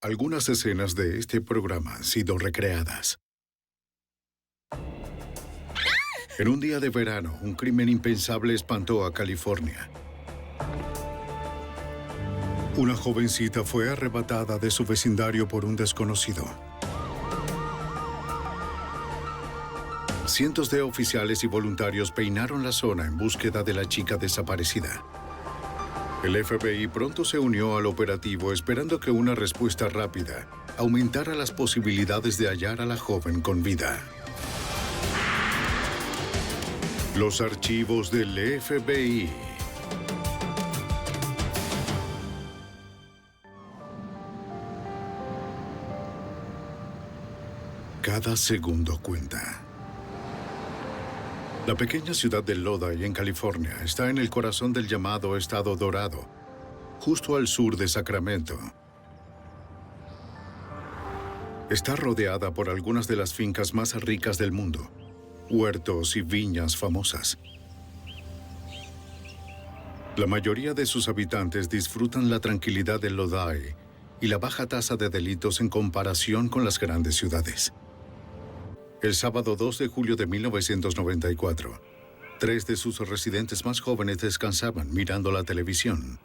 Algunas escenas de este programa han sido recreadas. En un día de verano, un crimen impensable espantó a California. Una jovencita fue arrebatada de su vecindario por un desconocido. Cientos de oficiales y voluntarios peinaron la zona en búsqueda de la chica desaparecida. El FBI pronto se unió al operativo esperando que una respuesta rápida aumentara las posibilidades de hallar a la joven con vida. Los archivos del FBI. Cada segundo cuenta. La pequeña ciudad de Lodi, en California, está en el corazón del llamado Estado Dorado, justo al sur de Sacramento. Está rodeada por algunas de las fincas más ricas del mundo, huertos y viñas famosas. La mayoría de sus habitantes disfrutan la tranquilidad de Lodi y la baja tasa de delitos en comparación con las grandes ciudades. El sábado 2 de julio de 1994, 3 de sus residentes más jóvenes descansaban mirando la televisión.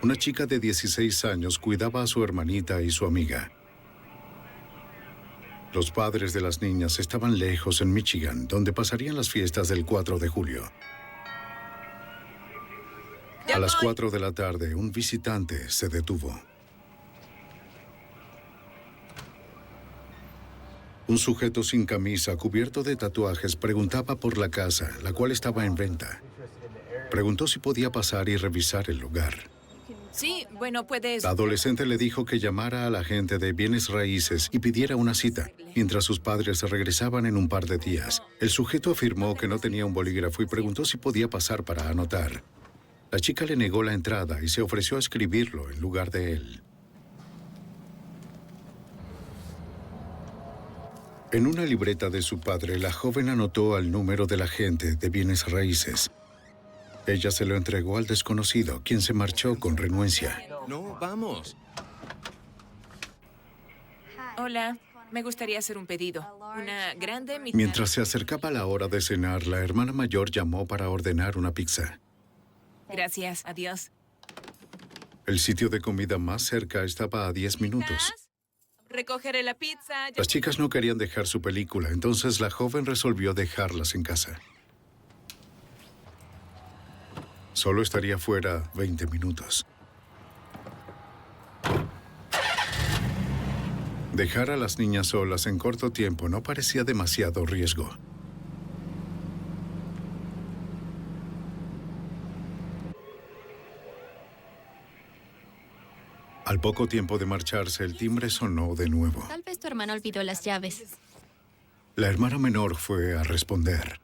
Una chica de 16 años cuidaba a su hermanita y su amiga. Los padres de las niñas estaban lejos en Michigan, donde pasarían las fiestas del 4 de julio. A las 4 de la tarde, un visitante se detuvo. Un sujeto sin camisa, cubierto de tatuajes, preguntaba por la casa, la cual estaba en venta. Preguntó si podía pasar y revisar el lugar. Sí, bueno, puedes... La adolescente le dijo que llamara a la agente de bienes raíces y pidiera una cita, mientras sus padres regresaban en un par de días. El sujeto afirmó que no tenía un bolígrafo y preguntó si podía pasar para anotar. La chica le negó la entrada y se ofreció a escribirlo en lugar de él. En una libreta de su padre, la joven anotó al número del agente de bienes raíces. Ella se lo entregó al desconocido, quien se marchó con renuencia. No, vamos. Hola, me gustaría hacer un pedido. Una grande mitad... Mientras se acercaba la hora de cenar, la hermana mayor llamó para ordenar una pizza. Gracias, adiós. El sitio de comida más cerca estaba a 10 minutos. Recogeré la pizza. Las chicas no querían dejar su película, entonces la joven resolvió dejarlas en casa. Solo estaría fuera 20 minutos. Dejar a las niñas solas en corto tiempo no parecía demasiado riesgo. Al poco tiempo de marcharse, el timbre sonó de nuevo. Tal vez tu hermano olvidó las llaves. La hermana menor fue a responder.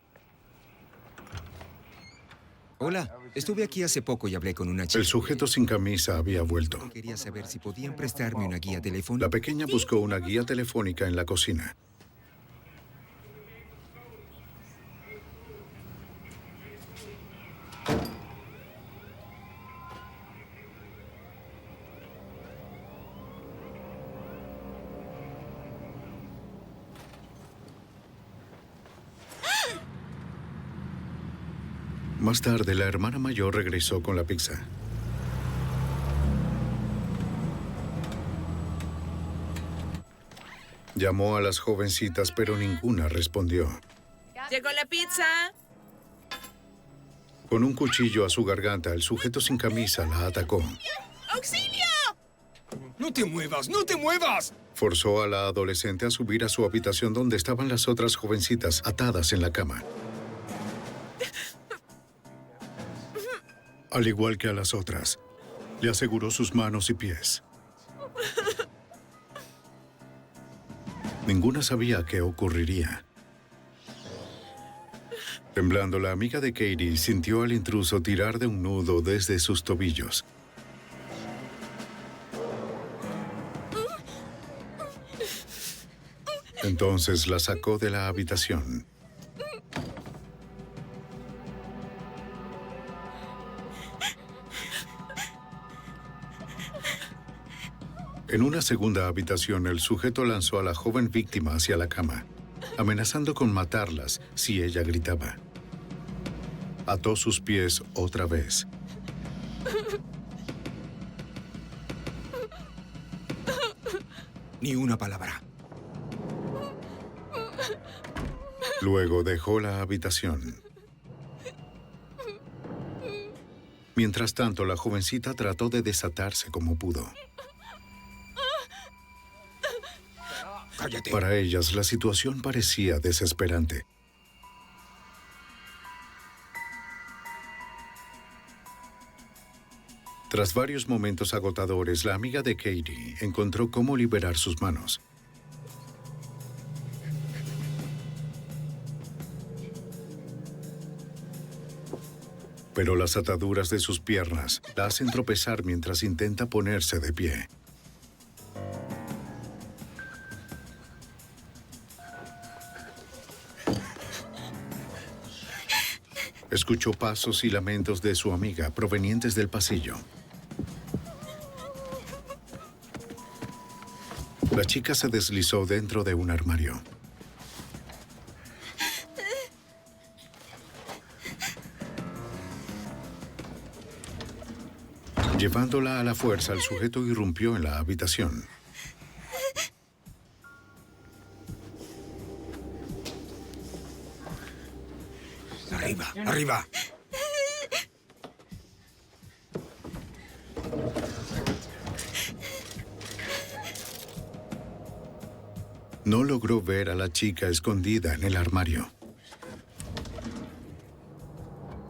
Hola, estuve aquí hace poco y hablé con una chica. El sujeto sin camisa había vuelto. Quería saber si podían prestarme una guía telefónica. La pequeña buscó una guía telefónica en la cocina. Más tarde, la hermana mayor regresó con la pizza. Llamó a las jovencitas, pero ninguna respondió. ¡Llegó la pizza! Con un cuchillo a su garganta, el sujeto sin camisa la atacó. ¡Auxilio! ¡No te muevas! ¡No te muevas! Forzó a la adolescente a subir a su habitación donde estaban las otras jovencitas atadas en la cama. Al igual que a las otras, le aseguró sus manos y pies. Ninguna sabía qué ocurriría. Temblando, la amiga de Katie sintió al intruso tirar de un nudo desde sus tobillos. Entonces la sacó de la habitación. En una segunda habitación, el sujeto lanzó a la joven víctima hacia la cama, amenazando con matarlas si ella gritaba. Ató sus pies otra vez. Ni una palabra. Luego dejó la habitación. Mientras tanto, la jovencita trató de desatarse como pudo. ¡Cállate! Para ellas, la situación parecía desesperante. Tras varios momentos agotadores, la amiga de Katie encontró cómo liberar sus manos. Pero las ataduras de sus piernas la hacen tropezar mientras intenta ponerse de pie. Escuchó pasos y lamentos de su amiga provenientes del pasillo. La chica se deslizó dentro de un armario. Llevándola a la fuerza, el sujeto irrumpió en la habitación. ¡Arriba! ¡Arriba! No logró ver a la chica escondida en el armario.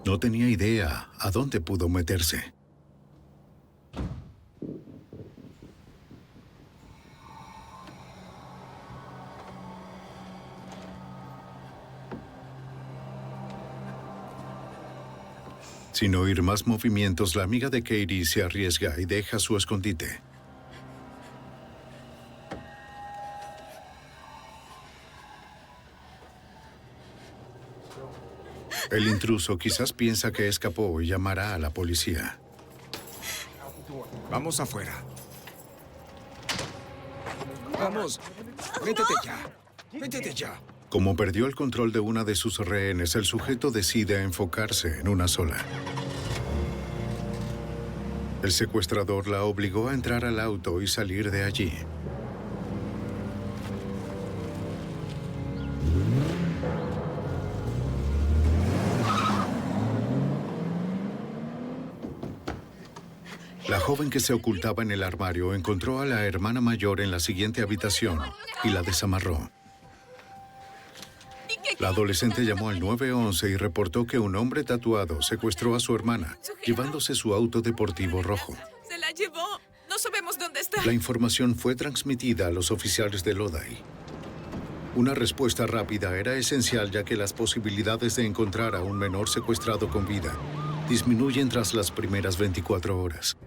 No tenía idea a dónde pudo meterse. Sin oír más movimientos, la amiga de Katie se arriesga y deja su escondite. El intruso quizás piensa que escapó y llamará a la policía. Vamos afuera. Vamos. Métete ya. Métete ya. Como perdió el control de una de sus rehenes, el sujeto decide enfocarse en una sola. El secuestrador la obligó a entrar al auto y salir de allí. La joven que se ocultaba en el armario encontró a la hermana mayor en la siguiente habitación y la desamarró. La adolescente llamó al 911 y reportó que un hombre tatuado secuestró a su hermana, llevándose su auto deportivo rojo. Se la llevó. No sabemos dónde está. La información fue transmitida a los oficiales de Lodi. Una respuesta rápida era esencial, ya que las posibilidades de encontrar a un menor secuestrado con vida disminuyen tras las primeras 24 horas.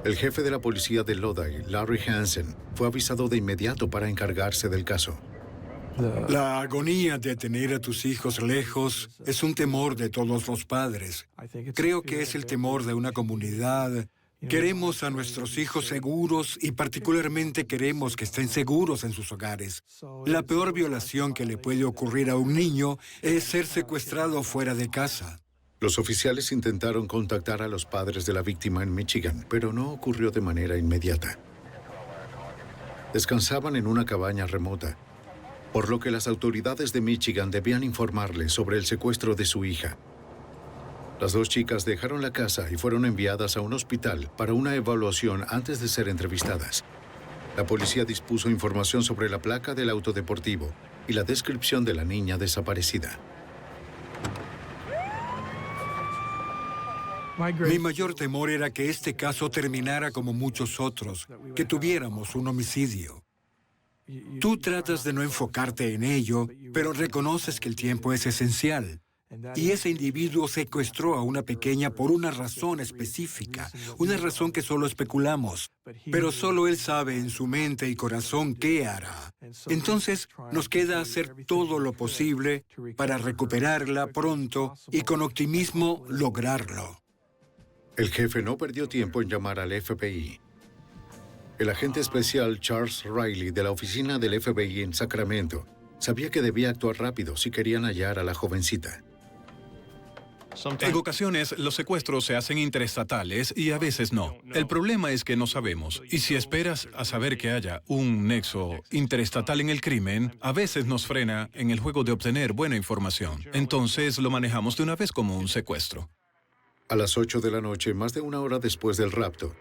El jefe de la policía de Lodi, Larry Hansen, fue avisado de inmediato para encargarse del caso. La agonía de tener a tus hijos lejos es un temor de todos los padres. Creo que es el temor de una comunidad. Queremos a nuestros hijos seguros y particularmente queremos que estén seguros en sus hogares. La peor violación que le puede ocurrir a un niño es ser secuestrado fuera de casa. Los oficiales intentaron contactar a los padres de la víctima en Michigan, pero no ocurrió de manera inmediata. Descansaban en una cabaña remota, por lo que las autoridades de Michigan debían informarles sobre el secuestro de su hija. Las dos chicas dejaron la casa y fueron enviadas a un hospital para una evaluación antes de ser entrevistadas. La policía dispuso información sobre la placa del auto deportivo y la descripción de la niña desaparecida. Mi mayor temor era que este caso terminara como muchos otros, que tuviéramos un homicidio. Tú tratas de no enfocarte en ello, pero reconoces que el tiempo es esencial. Y ese individuo secuestró a una pequeña por una razón específica, una razón que solo especulamos. Pero solo él sabe en su mente y corazón qué hará. Entonces, nos queda hacer todo lo posible para recuperarla pronto y con optimismo lograrlo. El jefe no perdió tiempo en llamar al FBI. El agente especial Charles Riley de la oficina del FBI en Sacramento sabía que debía actuar rápido si querían hallar a la jovencita. En ocasiones, los secuestros se hacen interestatales y a veces no. El problema es que no sabemos. Y si esperas a saber que haya un nexo interestatal en el crimen, a veces nos frena en el juego de obtener buena información. Entonces lo manejamos de una vez como un secuestro. A las 8 de la noche, más de una hora después del rapto,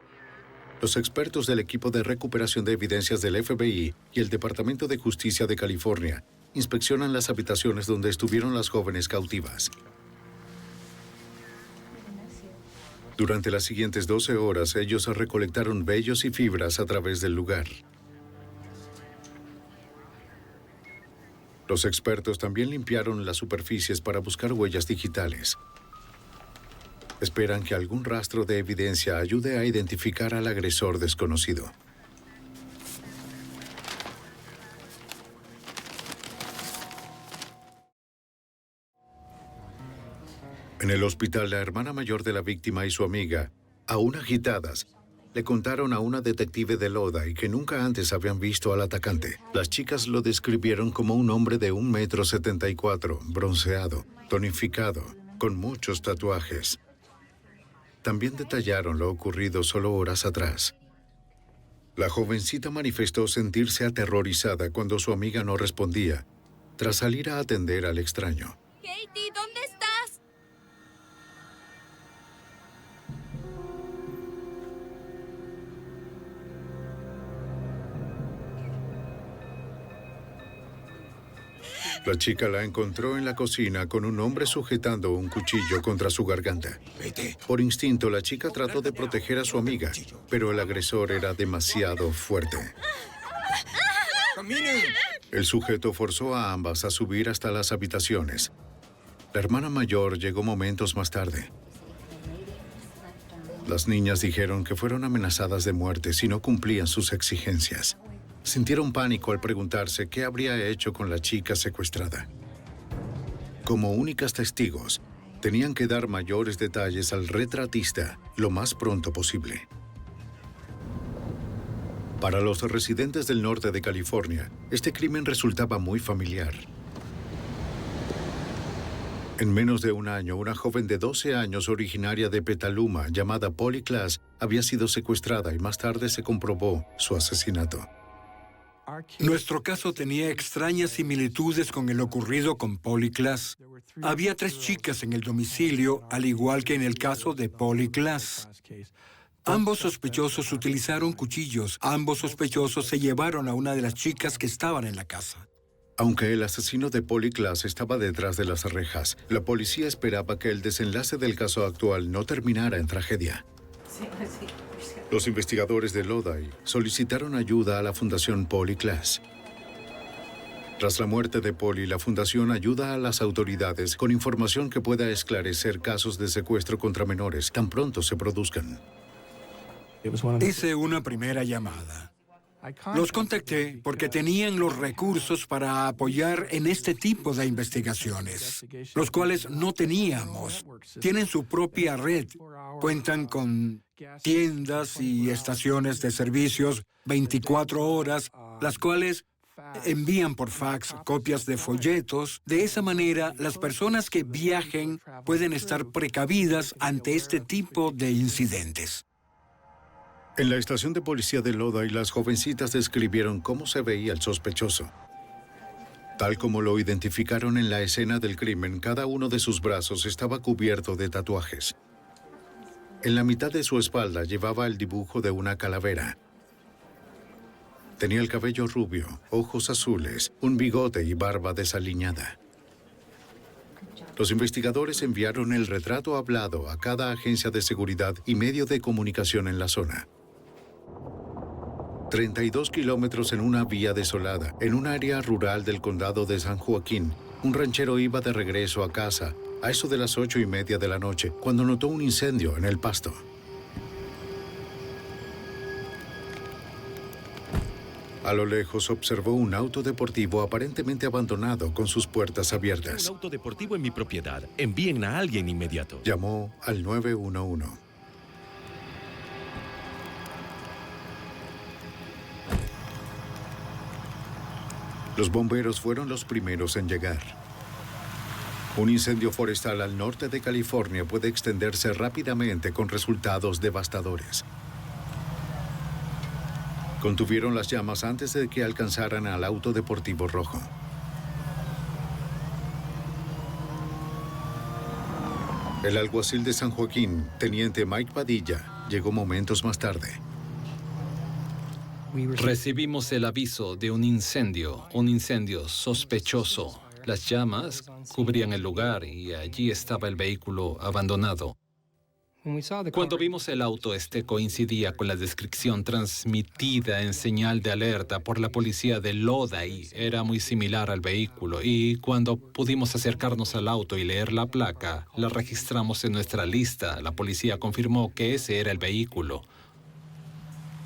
los expertos del equipo de recuperación de evidencias del FBI y el Departamento de Justicia de California inspeccionan las habitaciones donde estuvieron las jóvenes cautivas. Durante las siguientes 12 horas, ellos recolectaron vellos y fibras a través del lugar. Los expertos también limpiaron las superficies para buscar huellas digitales. Esperan que algún rastro de evidencia ayude a identificar al agresor desconocido. En el hospital, la hermana mayor de la víctima y su amiga, aún agitadas, le contaron a una detective de Lodi que nunca antes habían visto al atacante. Las chicas lo describieron como un hombre de 1,74 m, bronceado, tonificado, con muchos tatuajes. También detallaron lo ocurrido solo horas atrás. La jovencita manifestó sentirse aterrorizada cuando su amiga no respondía, tras salir a atender al extraño. Katie, ¿dónde estás? La chica la encontró en la cocina con un hombre sujetando un cuchillo contra su garganta. Por instinto, la chica trató de proteger a su amiga, pero el agresor era demasiado fuerte. El sujeto forzó a ambas a subir hasta las habitaciones. La hermana mayor llegó momentos más tarde. Las niñas dijeron que fueron amenazadas de muerte si no cumplían sus exigencias. Sintieron pánico al preguntarse qué habría hecho con la chica secuestrada. Como únicas testigos, tenían que dar mayores detalles al retratista lo más pronto posible. Para los residentes del norte de California, este crimen resultaba muy familiar. En menos de un año, una joven de 12 años originaria de Petaluma, llamada Polly Klaas, había sido secuestrada y más tarde se comprobó su asesinato. Nuestro caso tenía extrañas similitudes con el ocurrido con Polly Klaas. Había 3 chicas en el domicilio, al igual que en el caso de Polly Klaas. Ambos sospechosos utilizaron cuchillos. Ambos sospechosos se llevaron a una de las chicas que estaban en la casa. Aunque el asesino de Polly Klaas estaba detrás de las rejas, la policía esperaba que el desenlace del caso actual no terminara en tragedia. Los investigadores de Lodi solicitaron ayuda a la Fundación Polly Klaas. Tras la muerte de Polly, la fundación ayuda a las autoridades con información que pueda esclarecer casos de secuestro contra menores tan pronto se produzcan. Hice una primera llamada. Los contacté porque tenían los recursos para apoyar en este tipo de investigaciones, los cuales no teníamos. Tienen su propia red, cuentan con tiendas y estaciones de servicios 24 horas, las cuales envían por fax copias de folletos. De esa manera, las personas que viajen pueden estar precavidas ante este tipo de incidentes. En la estación de policía de Lodi, las jovencitas describieron cómo se veía el sospechoso. Tal como lo identificaron en la escena del crimen, cada uno de sus brazos estaba cubierto de tatuajes. En la mitad de su espalda llevaba el dibujo de una calavera. Tenía el cabello rubio, ojos azules, un bigote y barba desaliñada. Los investigadores enviaron el retrato hablado a cada agencia de seguridad y medio de comunicación en la zona. 32 kilómetros en una vía desolada, en un área rural del condado de San Joaquín, un ranchero iba de regreso a casa a eso de las 8:30 de la noche, cuando notó un incendio en el pasto. A lo lejos observó un auto deportivo aparentemente abandonado con sus puertas abiertas. Un auto deportivo en mi propiedad. Envíen a alguien inmediato. Llamó al 911. Los bomberos fueron los primeros en llegar. Un incendio forestal al norte de California puede extenderse rápidamente con resultados devastadores. Contuvieron las llamas antes de que alcanzaran al auto deportivo rojo. El alguacil de San Joaquín, teniente Mike Padilla, llegó momentos más tarde. Recibimos el aviso de un incendio sospechoso. Las llamas cubrían el lugar y allí estaba el vehículo abandonado. Cuando vimos el auto, este coincidía con la descripción transmitida en señal de alerta por la policía de Lodi. Era muy similar al vehículo y cuando pudimos acercarnos al auto y leer la placa, la registramos en nuestra lista. La policía confirmó que ese era el vehículo.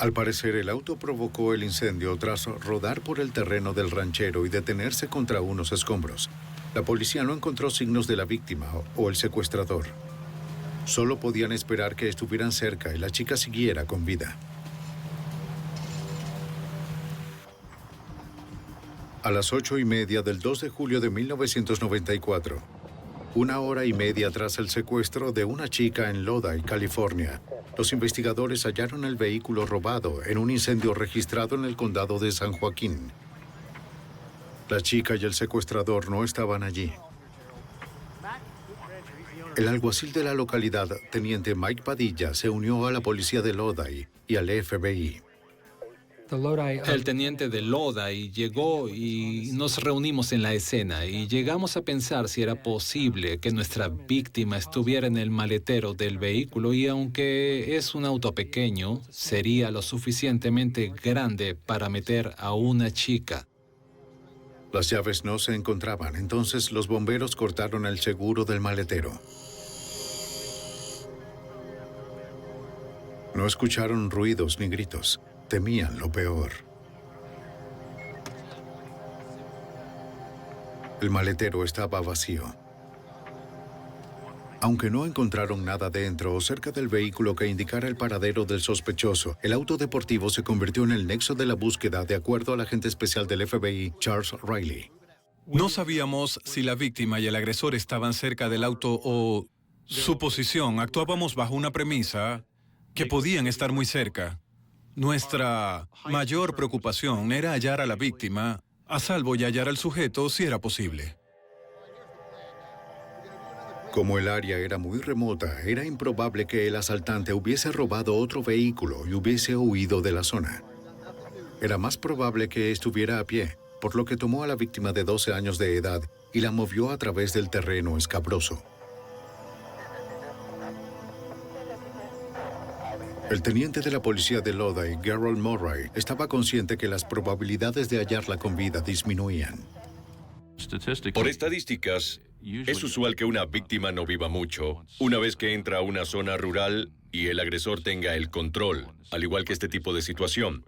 Al parecer, el auto provocó el incendio tras rodar por el terreno del ranchero y detenerse contra unos escombros. La policía no encontró signos de la víctima o el secuestrador. Solo podían esperar que estuvieran cerca y la chica siguiera con vida. A las 8:30 del 2 de julio de 1994, 1 hora y media tras el secuestro de una chica en Lodi, California, los investigadores hallaron el vehículo robado en un incendio registrado en el condado de San Joaquín. La chica y el secuestrador no estaban allí. El alguacil de la localidad, teniente Mike Padilla, se unió a la policía de Lodi y al FBI. El teniente de Lodi llegó y nos reunimos en la escena y llegamos a pensar si era posible que nuestra víctima estuviera en el maletero del vehículo y aunque es un auto pequeño, sería lo suficientemente grande para meter a una chica. Las llaves no se encontraban, entonces los bomberos cortaron el seguro del maletero. No escucharon ruidos ni gritos. Temían lo peor. El maletero estaba vacío. Aunque no encontraron nada dentro o cerca del vehículo que indicara el paradero del sospechoso, el auto deportivo se convirtió en el nexo de la búsqueda, de acuerdo al agente especial del FBI, Charles Riley. No sabíamos si la víctima y el agresor estaban cerca del auto o su posición. Actuábamos bajo una premisa que podían estar muy cerca. Nuestra mayor preocupación era hallar a la víctima a salvo y hallar al sujeto si era posible. Como el área era muy remota, era improbable que el asaltante hubiese robado otro vehículo y hubiese huido de la zona. Era más probable que estuviera a pie, por lo que tomó a la víctima de 12 años de edad y la movió a través del terreno escabroso. El teniente de la policía de Lodi, Gerald Murray, estaba consciente que las probabilidades de hallarla con vida disminuían. Por estadísticas, es usual que una víctima no viva mucho una vez que entra a una zona rural y el agresor tenga el control, al igual que este tipo de situación.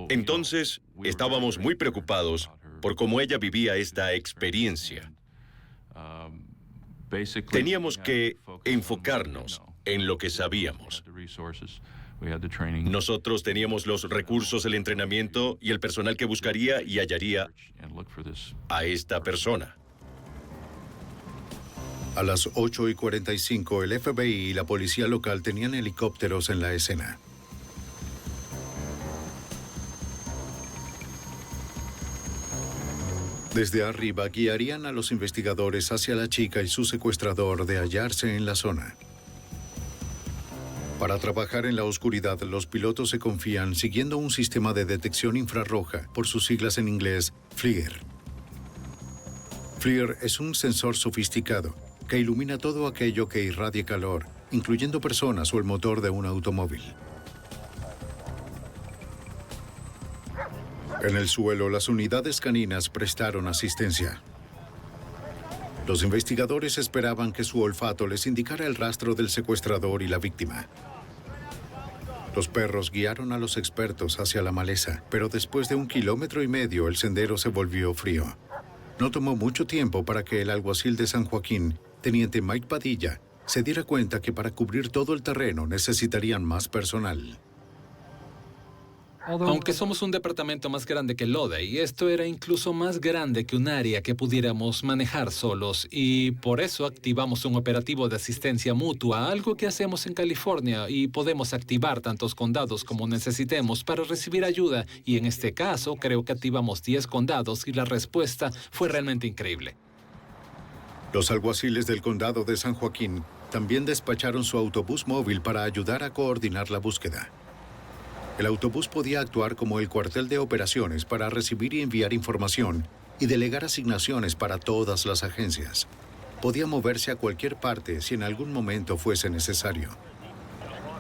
Entonces, estábamos muy preocupados por cómo ella vivía esta experiencia. Teníamos que enfocarnos en lo que sabíamos. Nosotros teníamos los recursos, el entrenamiento y el personal que buscaría y hallaría a esta persona. A las 8:45, el FBI y la policía local tenían helicópteros en la escena. Desde arriba guiarían a los investigadores hacia la chica y su secuestrador de hallarse en la zona. Para trabajar en la oscuridad, los pilotos se confían siguiendo un sistema de detección infrarroja, por sus siglas en inglés, FLIR. FLIR es un sensor sofisticado que ilumina todo aquello que irradie calor, incluyendo personas o el motor de un automóvil. En el suelo, las unidades caninas prestaron asistencia. Los investigadores esperaban que su olfato les indicara el rastro del secuestrador y la víctima. Los perros guiaron a los expertos hacia la maleza, pero después de 1,5 kilómetros el sendero se volvió frío. No tomó mucho tiempo para que el alguacil de San Joaquín, teniente Mike Padilla, se diera cuenta que para cubrir todo el terreno necesitarían más personal. Aunque somos un departamento más grande que Lodi, esto era incluso más grande que un área que pudiéramos manejar solos, y por eso activamos un operativo de asistencia mutua, algo que hacemos en California, y podemos activar tantos condados como necesitemos para recibir ayuda, y en este caso creo que activamos 10 condados y la respuesta fue realmente increíble. Los alguaciles del condado de San Joaquín también despacharon su autobús móvil para ayudar a coordinar la búsqueda. El autobús podía actuar como el cuartel de operaciones para recibir y enviar información y delegar asignaciones para todas las agencias. Podía moverse a cualquier parte si en algún momento fuese necesario.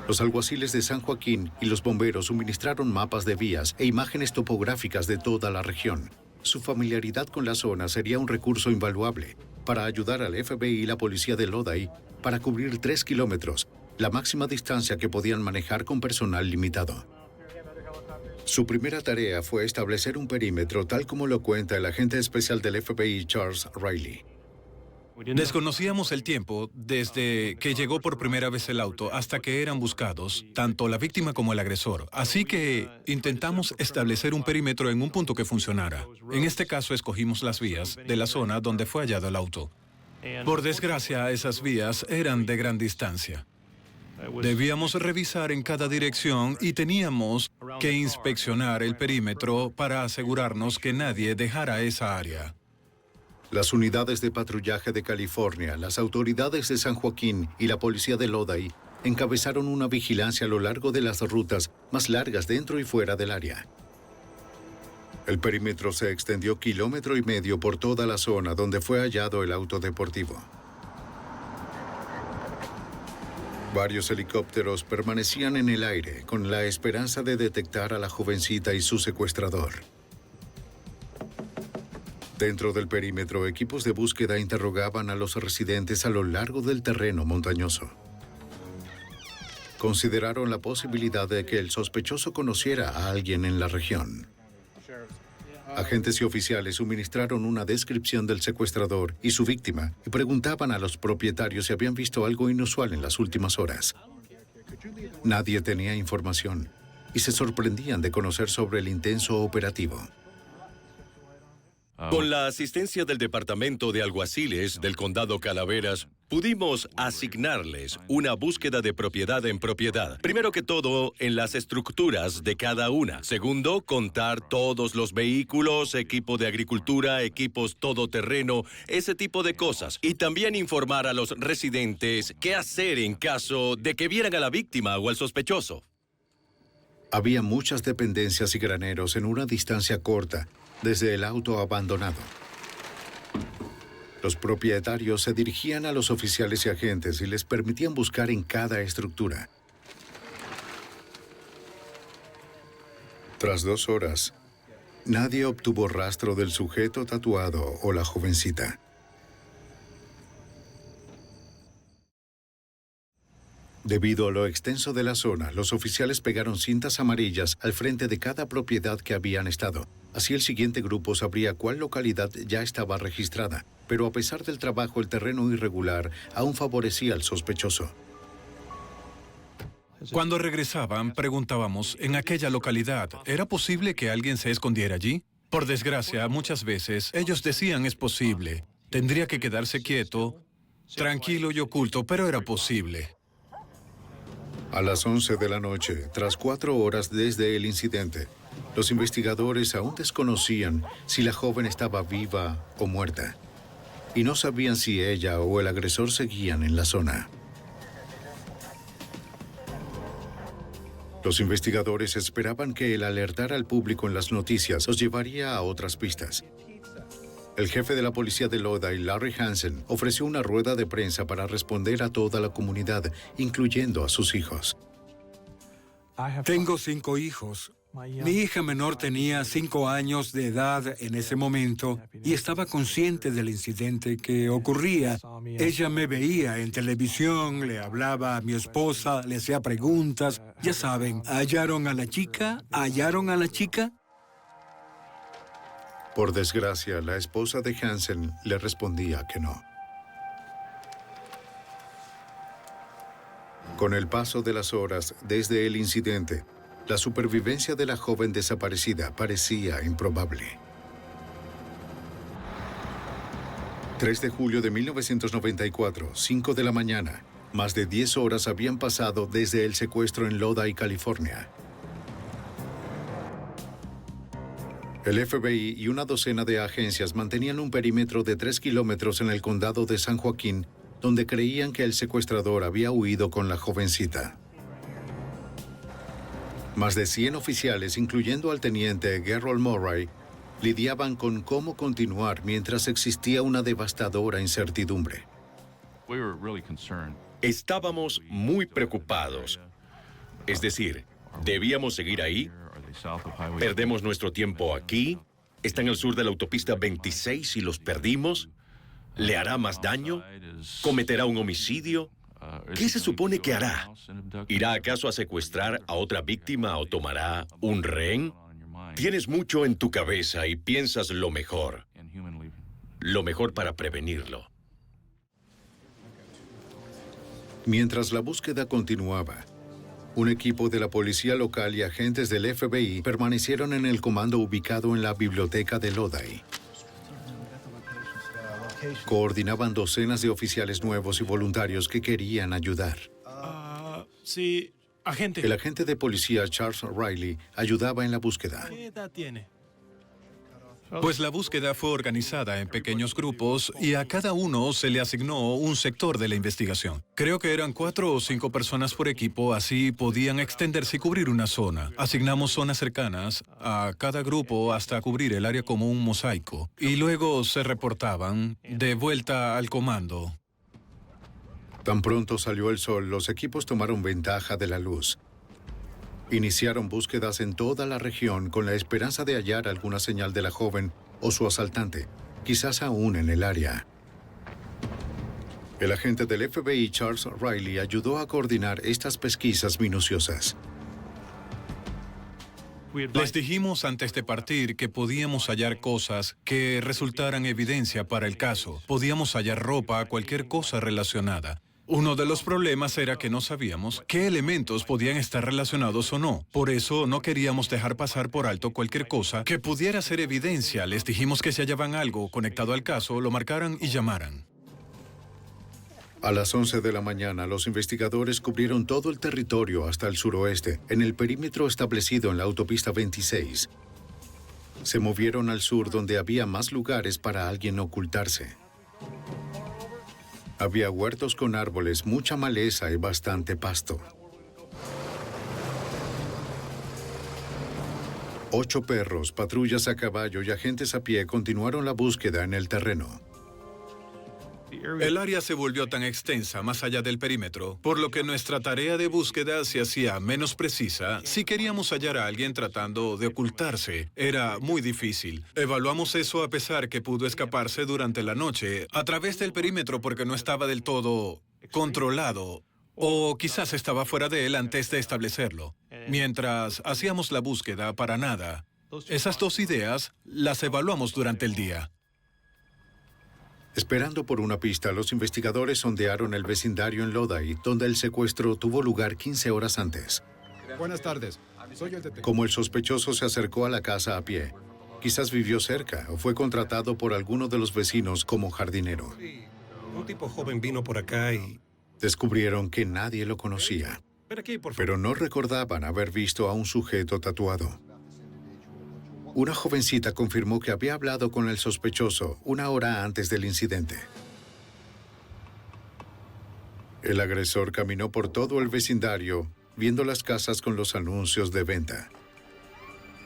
Los alguaciles de San Joaquín y los bomberos suministraron mapas de vías e imágenes topográficas de toda la región. Su familiaridad con la zona sería un recurso invaluable para ayudar al FBI y la policía de Lodi para cubrir 3 kilómetros, la máxima distancia que podían manejar con personal limitado. Su primera tarea fue establecer un perímetro tal como lo cuenta el agente especial del FBI Charles Riley. Desconocíamos el tiempo desde que llegó por primera vez el auto hasta que eran buscados, tanto la víctima como el agresor. Así que intentamos establecer un perímetro en un punto que funcionara. En este caso escogimos las vías de la zona donde fue hallado el auto. Por desgracia, esas vías eran de gran distancia. Debíamos revisar en cada dirección y teníamos que inspeccionar el perímetro para asegurarnos que nadie dejara esa área. Las unidades de patrullaje de California, las autoridades de San Joaquín y la policía de Lodi encabezaron una vigilancia a lo largo de las rutas más largas dentro y fuera del área. El perímetro se extendió 1,5 kilómetros por toda la zona donde fue hallado el auto deportivo. Varios helicópteros permanecían en el aire con la esperanza de detectar a la jovencita y su secuestrador. Dentro del perímetro, equipos de búsqueda interrogaban a los residentes a lo largo del terreno montañoso. Consideraron la posibilidad de que el sospechoso conociera a alguien en la región. Agentes y oficiales suministraron una descripción del secuestrador y su víctima y preguntaban a los propietarios si habían visto algo inusual en las últimas horas. Nadie tenía información y se sorprendían de conocer sobre el intenso operativo. Con la asistencia del Departamento de Alguaciles del Condado Calaveras, pudimos asignarles una búsqueda de propiedad en propiedad. Primero que todo, en las estructuras de cada una. Segundo, contar todos los vehículos, equipo de agricultura, equipos todoterreno, ese tipo de cosas. Y también informar a los residentes qué hacer en caso de que vieran a la víctima o al sospechoso. Había muchas dependencias y graneros en una distancia corta desde el auto abandonado. Los propietarios se dirigían a los oficiales y agentes y les permitían buscar en cada estructura. Tras 2 horas, nadie obtuvo rastro del sujeto tatuado o la jovencita. Debido a lo extenso de la zona, los oficiales pegaron cintas amarillas al frente de cada propiedad que habían estado. Así el siguiente grupo sabría cuál localidad ya estaba registrada. Pero a pesar del trabajo, el terreno irregular aún favorecía al sospechoso. Cuando regresaban, preguntábamos, ¿en aquella localidad era posible que alguien se escondiera allí? Por desgracia, muchas veces ellos decían es posible. Tendría que quedarse quieto, tranquilo y oculto, pero era posible. A las 11 de la noche, tras 4 horas desde el incidente, los investigadores aún desconocían si la joven estaba viva o muerta, y no sabían si ella o el agresor seguían en la zona. Los investigadores esperaban que el alertar al público en las noticias los llevaría a otras pistas. El jefe de la policía de Lodi, Larry Hansen, ofreció una rueda de prensa para responder a toda la comunidad, incluyendo a sus hijos. Tengo 5 hijos. Mi hija menor tenía 5 años de edad en ese momento y estaba consciente del incidente que ocurría. Ella me veía en televisión, le hablaba a mi esposa, le hacía preguntas. Ya saben, ¿hallaron a la chica? ¿Hallaron a la chica? Por desgracia, la esposa de Hansen le respondía que no. Con el paso de las horas desde el incidente, La supervivencia de la joven desaparecida parecía improbable. 3 de julio de 1994, 5 de la mañana. Más de 10 horas habían pasado desde el secuestro en Lodi, California. El FBI y una docena de agencias mantenían un perímetro de 3 kilómetros en el condado de San Joaquín, donde creían que el secuestrador había huido con la jovencita. Más de 100 oficiales, incluyendo al teniente Gerald Murray, lidiaban con cómo continuar mientras existía una devastadora incertidumbre. Estábamos muy preocupados. Es decir, ¿debíamos seguir ahí? ¿Perdemos nuestro tiempo aquí? ¿Están al sur de la autopista 26 y los perdimos? ¿Le hará más daño? ¿Cometerá un homicidio? ¿Qué se supone que hará? ¿Irá acaso a secuestrar a otra víctima o tomará un rehén? Tienes mucho en tu cabeza y piensas lo mejor. Lo mejor para prevenirlo. Mientras la búsqueda continuaba, un equipo de la policía local y agentes del FBI permanecieron en el comando ubicado en la biblioteca de Lodi. Coordinaban docenas de oficiales nuevos y voluntarios que querían ayudar. Sí, agente. El agente de policía Charles Riley ayudaba en la búsqueda. ¿Qué edad tiene? Pues la búsqueda fue organizada en pequeños grupos y a cada uno se le asignó un sector de la investigación. Creo que eran 4 o 5 personas por equipo, así podían extenderse y cubrir una zona. Asignamos zonas cercanas a cada grupo hasta cubrir el área como un mosaico. Y luego se reportaban de vuelta al comando. Tan pronto salió el sol, los equipos tomaron ventaja de la luz. Iniciaron búsquedas en toda la región con la esperanza de hallar alguna señal de la joven o su asaltante, quizás aún en el área. El agente del FBI, Charles Riley, ayudó a coordinar estas pesquisas minuciosas. Les dijimos antes de partir que podíamos hallar cosas que resultaran evidencia para el caso. Podíamos hallar ropa, cualquier cosa relacionada. Uno de los problemas era que no sabíamos qué elementos podían estar relacionados o no. Por eso no queríamos dejar pasar por alto cualquier cosa que pudiera ser evidencia. Les dijimos que si hallaban algo conectado al caso, lo marcaran y llamaran. A las 11 de la mañana, los investigadores cubrieron todo el territorio hasta el suroeste, en el perímetro establecido en la autopista 26. Se movieron al sur, donde había más lugares para alguien ocultarse. Había huertos con árboles, mucha maleza y bastante pasto. 8 perros, patrullas a caballo y agentes a pie continuaron la búsqueda en el terreno. El área se volvió tan extensa más allá del perímetro, por lo que nuestra tarea de búsqueda se hacía menos precisa. Si queríamos hallar a alguien tratando de ocultarse, era muy difícil. Evaluamos eso a pesar que pudo escaparse durante la noche a través del perímetro porque no estaba del todo controlado, o quizás estaba fuera de él antes de establecerlo. Mientras hacíamos la búsqueda, para nada. Esas 2 ideas las evaluamos durante el día. Esperando por una pista, los investigadores sondearon el vecindario en Lodi, donde el secuestro tuvo lugar 15 horas antes. Buenas tardes. Soy el detective. Como el sospechoso se acercó a la casa a pie, quizás vivió cerca o fue contratado por alguno de los vecinos como jardinero. Sí, un tipo joven vino por acá y... Descubrieron que nadie lo conocía, Ven aquí, por favor. pero no recordaban haber visto a un sujeto tatuado. Una jovencita confirmó que había hablado con el sospechoso 1 hora antes del incidente. El agresor caminó por todo el vecindario, viendo las casas con los anuncios de venta.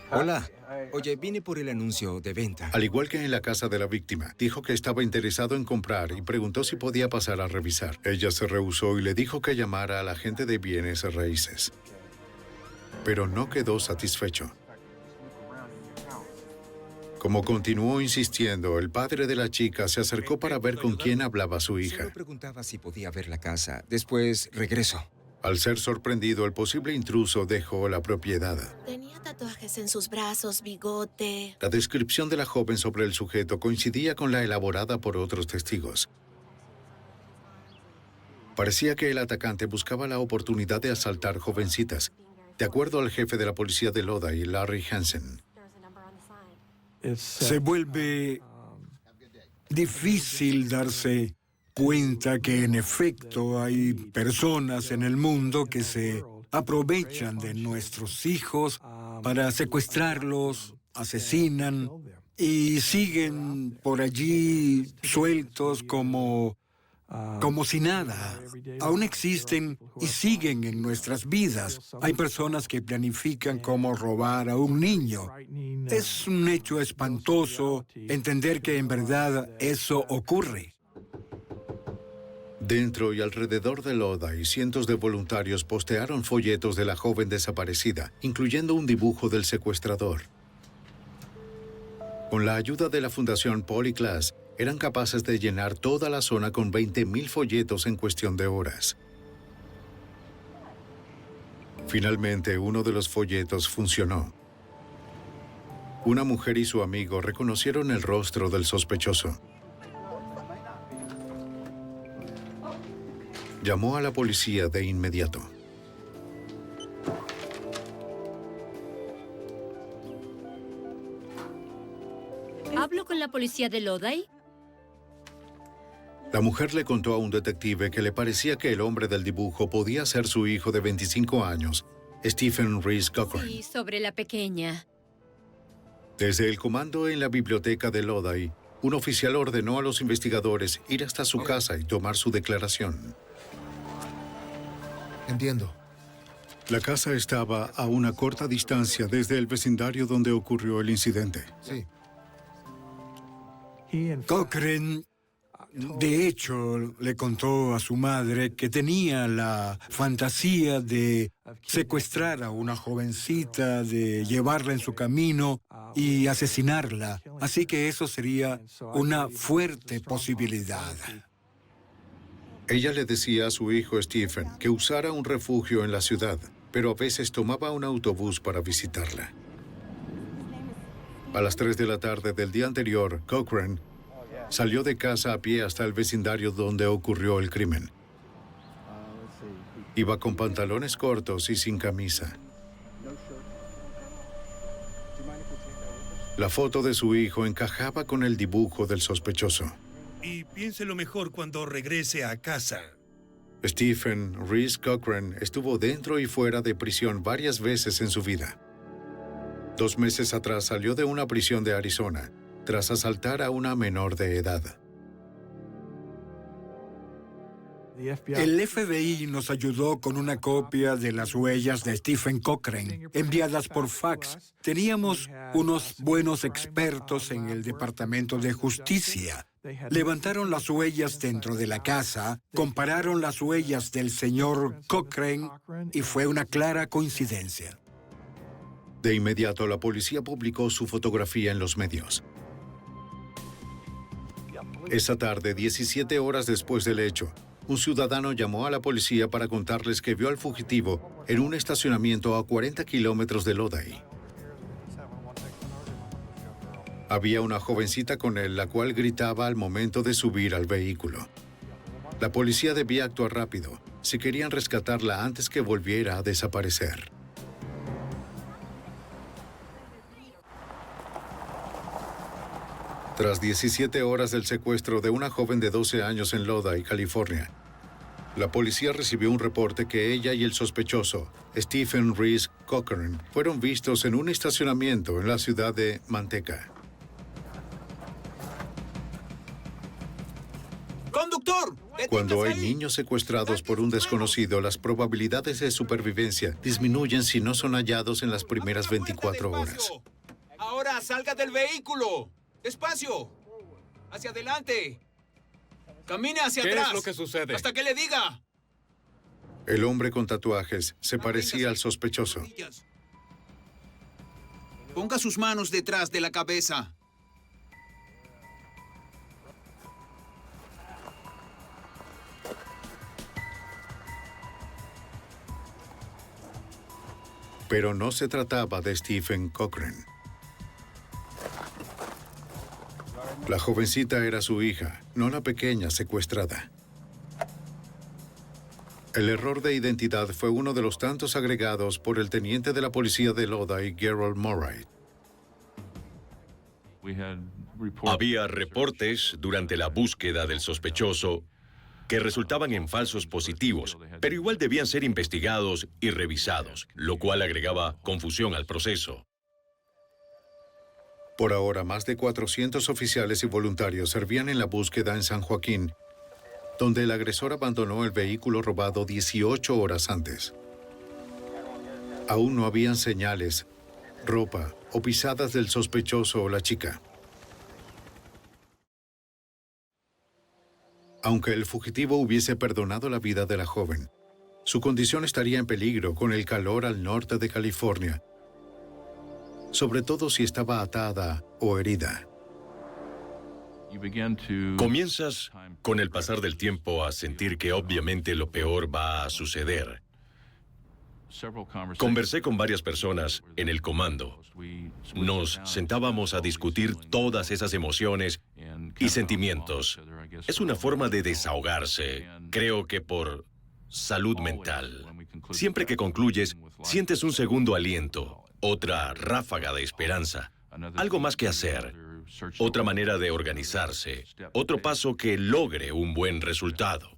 Hola. Oye, vine por el anuncio de venta. Al igual que en la casa de la víctima, dijo que estaba interesado en comprar y preguntó si podía pasar a revisar. Ella se rehusó y le dijo que llamara al agente de bienes raíces. Pero no quedó satisfecho. Como continuó insistiendo, el padre de la chica se acercó para ver con quién hablaba su hija. Solo preguntaba si podía ver la casa. Después regreso. Al ser sorprendido, el posible intruso dejó la propiedad. Tenía tatuajes en sus brazos, bigote. La descripción de la joven sobre el sujeto coincidía con la elaborada por otros testigos. Parecía que el atacante buscaba la oportunidad de asaltar jovencitas de acuerdo al jefe de la policía de Lodi, Larry Hansen. Se vuelve difícil darse cuenta que en efecto hay personas en el mundo que se aprovechan de nuestros hijos para secuestrarlos, asesinan y siguen por allí sueltos como si nada. Aún existen y siguen en nuestras vidas. Hay personas que planifican cómo robar a un niño. Es un hecho espantoso entender que en verdad eso ocurre. Dentro y alrededor de Lodi, cientos de voluntarios postearon folletos de la joven desaparecida, incluyendo un dibujo del secuestrador. Con la ayuda de la Fundación Polly Klaas, eran capaces de llenar toda la zona con 20,000 folletos en cuestión de horas. Finalmente, uno de los folletos funcionó. Una mujer y su amigo reconocieron el rostro del sospechoso. Llamó a la policía de inmediato. ¿Hablo con la policía de Lodi? La mujer le contó a un detective que le parecía que el hombre del dibujo podía ser su hijo de 25 años, Stephen Reese Cochran. Sí, sobre la pequeña. Desde el comando en la biblioteca de Lodi, un oficial ordenó a los investigadores ir hasta su casa y tomar su declaración. Entiendo. La casa estaba a una corta distancia desde el vecindario donde ocurrió el incidente. Sí. Cochran, de hecho, le contó a su madre que tenía la fantasía de secuestrar a una jovencita, de llevarla en su camino y asesinarla. Así que eso sería una fuerte posibilidad. Ella le decía a su hijo Stephen que usara un refugio en la ciudad, pero a veces tomaba un autobús para visitarla. A las 3 de la tarde del día anterior, Cochran salió de casa a pie hasta el vecindario donde ocurrió el crimen. Iba con pantalones cortos y sin camisa. La foto de su hijo encajaba con el dibujo del sospechoso. Y piénselo mejor cuando regrese a casa. Stephen Reese Cochran estuvo dentro y fuera de prisión varias veces en su vida. 2 meses atrás salió de una prisión de Arizona, tras asaltar a una menor de edad. El FBI nos ayudó con una copia de las huellas de Stephen Cochran, enviadas por fax. Teníamos unos buenos expertos en el Departamento de Justicia. Levantaron las huellas dentro de la casa, compararon las huellas del señor Cochran y fue una clara coincidencia. De inmediato, la policía publicó su fotografía en los medios. Esa tarde, 17 horas después del hecho, un ciudadano llamó a la policía para contarles que vio al fugitivo en un estacionamiento a 40 kilómetros de Lodi. Había una jovencita con él, la cual gritaba al momento de subir al vehículo. La policía debía actuar rápido si querían rescatarla antes que volviera a desaparecer. Tras 17 horas del secuestro de una joven de 12 años en Lodi, California, la policía recibió un reporte que ella y el sospechoso, Stephen Reese Cochran, fueron vistos en un estacionamiento en la ciudad de Manteca. ¡Conductor! Cuando hay niños secuestrados por un desconocido, las probabilidades de supervivencia disminuyen si no son hallados en las primeras 24 horas. Ahora salga del vehículo. ¡Despacio! ¡Hacia adelante! ¡Camine hacia atrás! ¿Qué es lo que sucede? ¡Hasta que le diga! El hombre con tatuajes se parecía al sospechoso. Ponga sus manos detrás de la cabeza. Pero no se trataba de Stephen Cochran. La jovencita era su hija, no la pequeña secuestrada. El error de identidad fue uno de los tantos agregados por el teniente de la policía de Lodi, Gerald Murray. Había reportes durante la búsqueda del sospechoso que resultaban en falsos positivos, pero igual debían ser investigados y revisados, lo cual agregaba confusión al proceso. Por ahora, más de 400 oficiales y voluntarios servían en la búsqueda en San Joaquín, donde el agresor abandonó el vehículo robado 18 horas antes. Aún no habían señales, ropa o pisadas del sospechoso o la chica. Aunque el fugitivo hubiese perdonado la vida de la joven, su condición estaría en peligro con el calor al norte de California, sobre todo si estaba atada o herida. Comienzas, con el pasar del tiempo, a sentir que obviamente lo peor va a suceder. Conversé con varias personas en el comando. Nos sentábamos a discutir todas esas emociones y sentimientos. Es una forma de desahogarse, creo que por salud mental. Siempre que concluyes, sientes un segundo aliento, otra ráfaga de esperanza, algo más que hacer, otra manera de organizarse, otro paso que logre un buen resultado.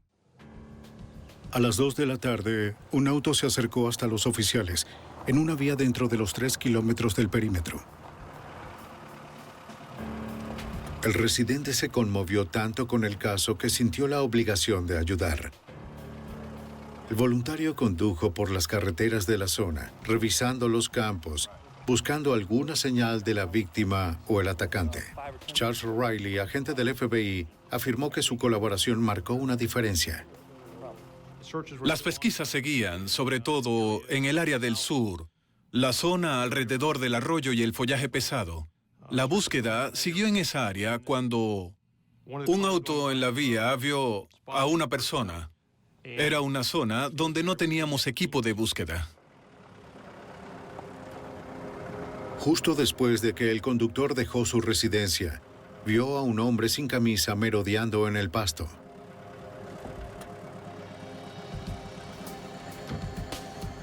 A las 2 de la tarde, un auto se acercó hasta los oficiales, en una vía dentro de los 3 kilómetros del perímetro. El residente se conmovió tanto con el caso que sintió la obligación de ayudar. El voluntario condujo por las carreteras de la zona, revisando los campos, buscando alguna señal de la víctima o el atacante. Charles Riley, agente del FBI, afirmó que su colaboración marcó una diferencia. Las pesquisas seguían, sobre todo en el área del sur, la zona alrededor del arroyo y el follaje pesado. La búsqueda siguió en esa área cuando un auto en la vía vio a una persona. Era una zona donde no teníamos equipo de búsqueda. Justo después de que el conductor dejó su residencia, vio a un hombre sin camisa merodeando en el pasto.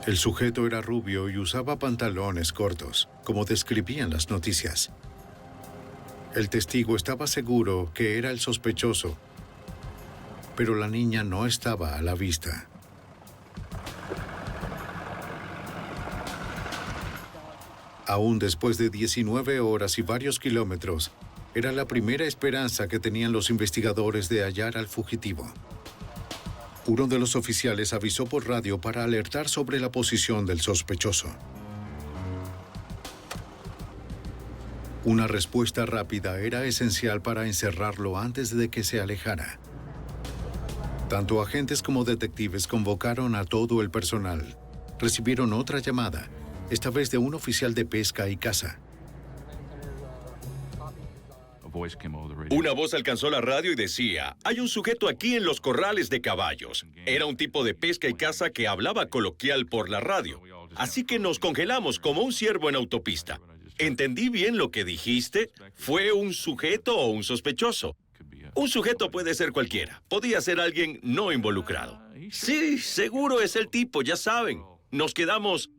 El sujeto era rubio y usaba pantalones cortos, como describían las noticias. El testigo estaba seguro que era el sospechoso, pero la niña no estaba a la vista. Aún después de 19 horas y varios kilómetros, era la primera esperanza que tenían los investigadores de hallar al fugitivo. Uno de los oficiales avisó por radio para alertar sobre la posición del sospechoso. Una respuesta rápida era esencial para encerrarlo antes de que se alejara. Tanto agentes como detectives convocaron a todo el personal. Recibieron otra llamada, esta vez de un oficial de pesca y caza. Una voz alcanzó la radio y decía: hay un sujeto aquí en los corrales de caballos. Era un tipo de pesca y caza que hablaba coloquial por la radio. Así que nos congelamos como un ciervo en autopista. ¿Entendí bien lo que dijiste? ¿Fue un sujeto o un sospechoso? Un sujeto puede ser cualquiera. Podía ser alguien no involucrado. Sí, seguro es el tipo, ya saben. Nos quedamos...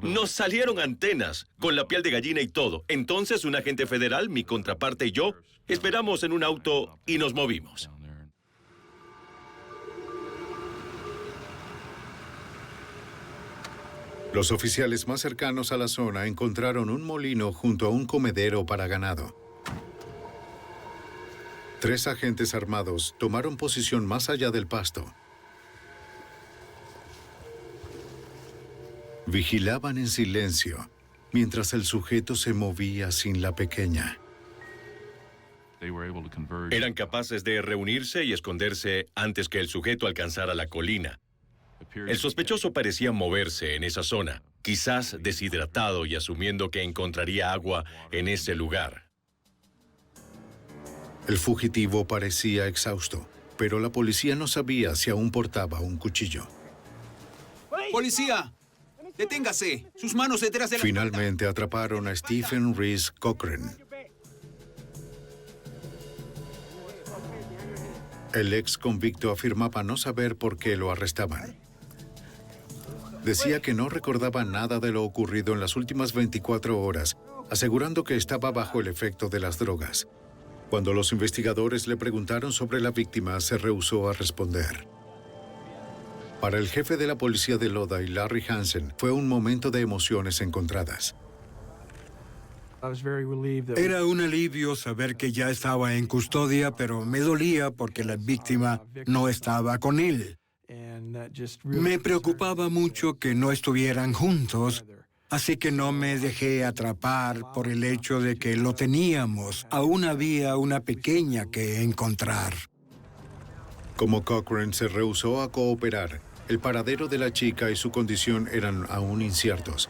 Nos salieron antenas, con la piel de gallina y todo. Entonces, un agente federal, mi contraparte y yo, esperamos en un auto y nos movimos. Los oficiales más cercanos a la zona encontraron un molino junto a un comedero para ganado. 3 agentes armados tomaron posición más allá del pasto. Vigilaban en silencio, mientras el sujeto se movía sin la pequeña. Eran capaces de reunirse y esconderse antes que el sujeto alcanzara la colina. El sospechoso parecía moverse en esa zona, quizás deshidratado y asumiendo que encontraría agua en ese lugar. El fugitivo parecía exhausto, pero la policía no sabía si aún portaba un cuchillo. ¡Policía! ¡Deténgase! ¡Sus manos detrás de la... Finalmente atraparon a Stephen Reese Cochran. El ex convicto afirmaba no saber por qué lo arrestaban. Decía que no recordaba nada de lo ocurrido en las últimas 24 horas, asegurando que estaba bajo el efecto de las drogas. Cuando los investigadores le preguntaron sobre la víctima, se rehusó a responder. Para el jefe de la policía de Lodi, Larry Hansen, fue un momento de emociones encontradas. Era un alivio saber que ya estaba en custodia, pero me dolía porque la víctima no estaba con él. Me preocupaba mucho que no estuvieran juntos, así que no me dejé atrapar por el hecho de que lo teníamos. Aún había una pequeña que encontrar. Como Cochran se rehusó a cooperar, el paradero de la chica y su condición eran aún inciertos.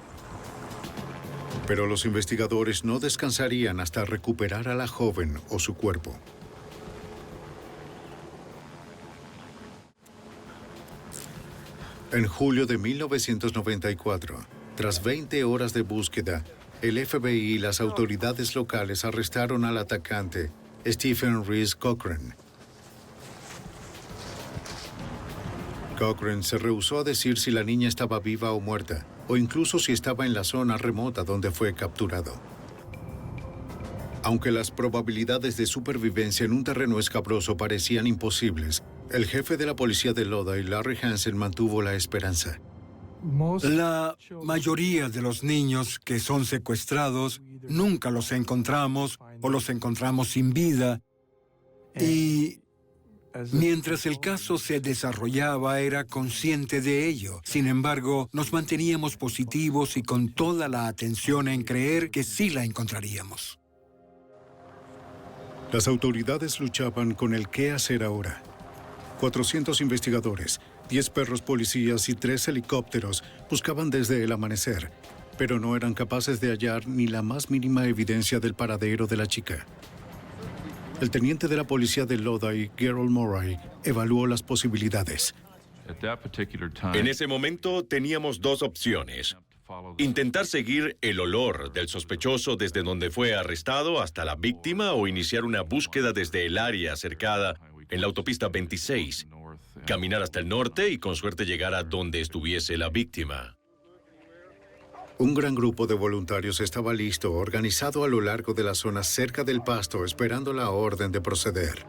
Pero los investigadores no descansarían hasta recuperar a la joven o su cuerpo. En julio de 1994, tras 20 horas de búsqueda, el FBI y las autoridades locales arrestaron al atacante, Stephen Reese Cochran. Cochran se rehusó a decir si la niña estaba viva o muerta, o incluso si estaba en la zona remota donde fue capturado. Aunque las probabilidades de supervivencia en un terreno escabroso parecían imposibles, el jefe de la policía de Lodi, Larry Hansen, mantuvo la esperanza. La mayoría de los niños que son secuestrados nunca los encontramos o los encontramos sin vida. Y mientras el caso se desarrollaba, era consciente de ello. Sin embargo, nos manteníamos positivos y con toda la atención en creer que sí la encontraríamos. Las autoridades luchaban con el qué hacer ahora. 400 investigadores, 10 perros policías y 3 helicópteros buscaban desde el amanecer, pero no eran capaces de hallar ni la más mínima evidencia del paradero de la chica. El teniente de la policía de Lodi, Gerald Murray, evaluó las posibilidades. En ese momento teníamos dos opciones. Intentar seguir el olor del sospechoso desde donde fue arrestado hasta la víctima o iniciar una búsqueda desde el área cercada en la autopista 26. Caminar hasta el norte y con suerte llegar a donde estuviese la víctima. Un gran grupo de voluntarios estaba listo, organizado a lo largo de la zona cerca del pasto, esperando la orden de proceder.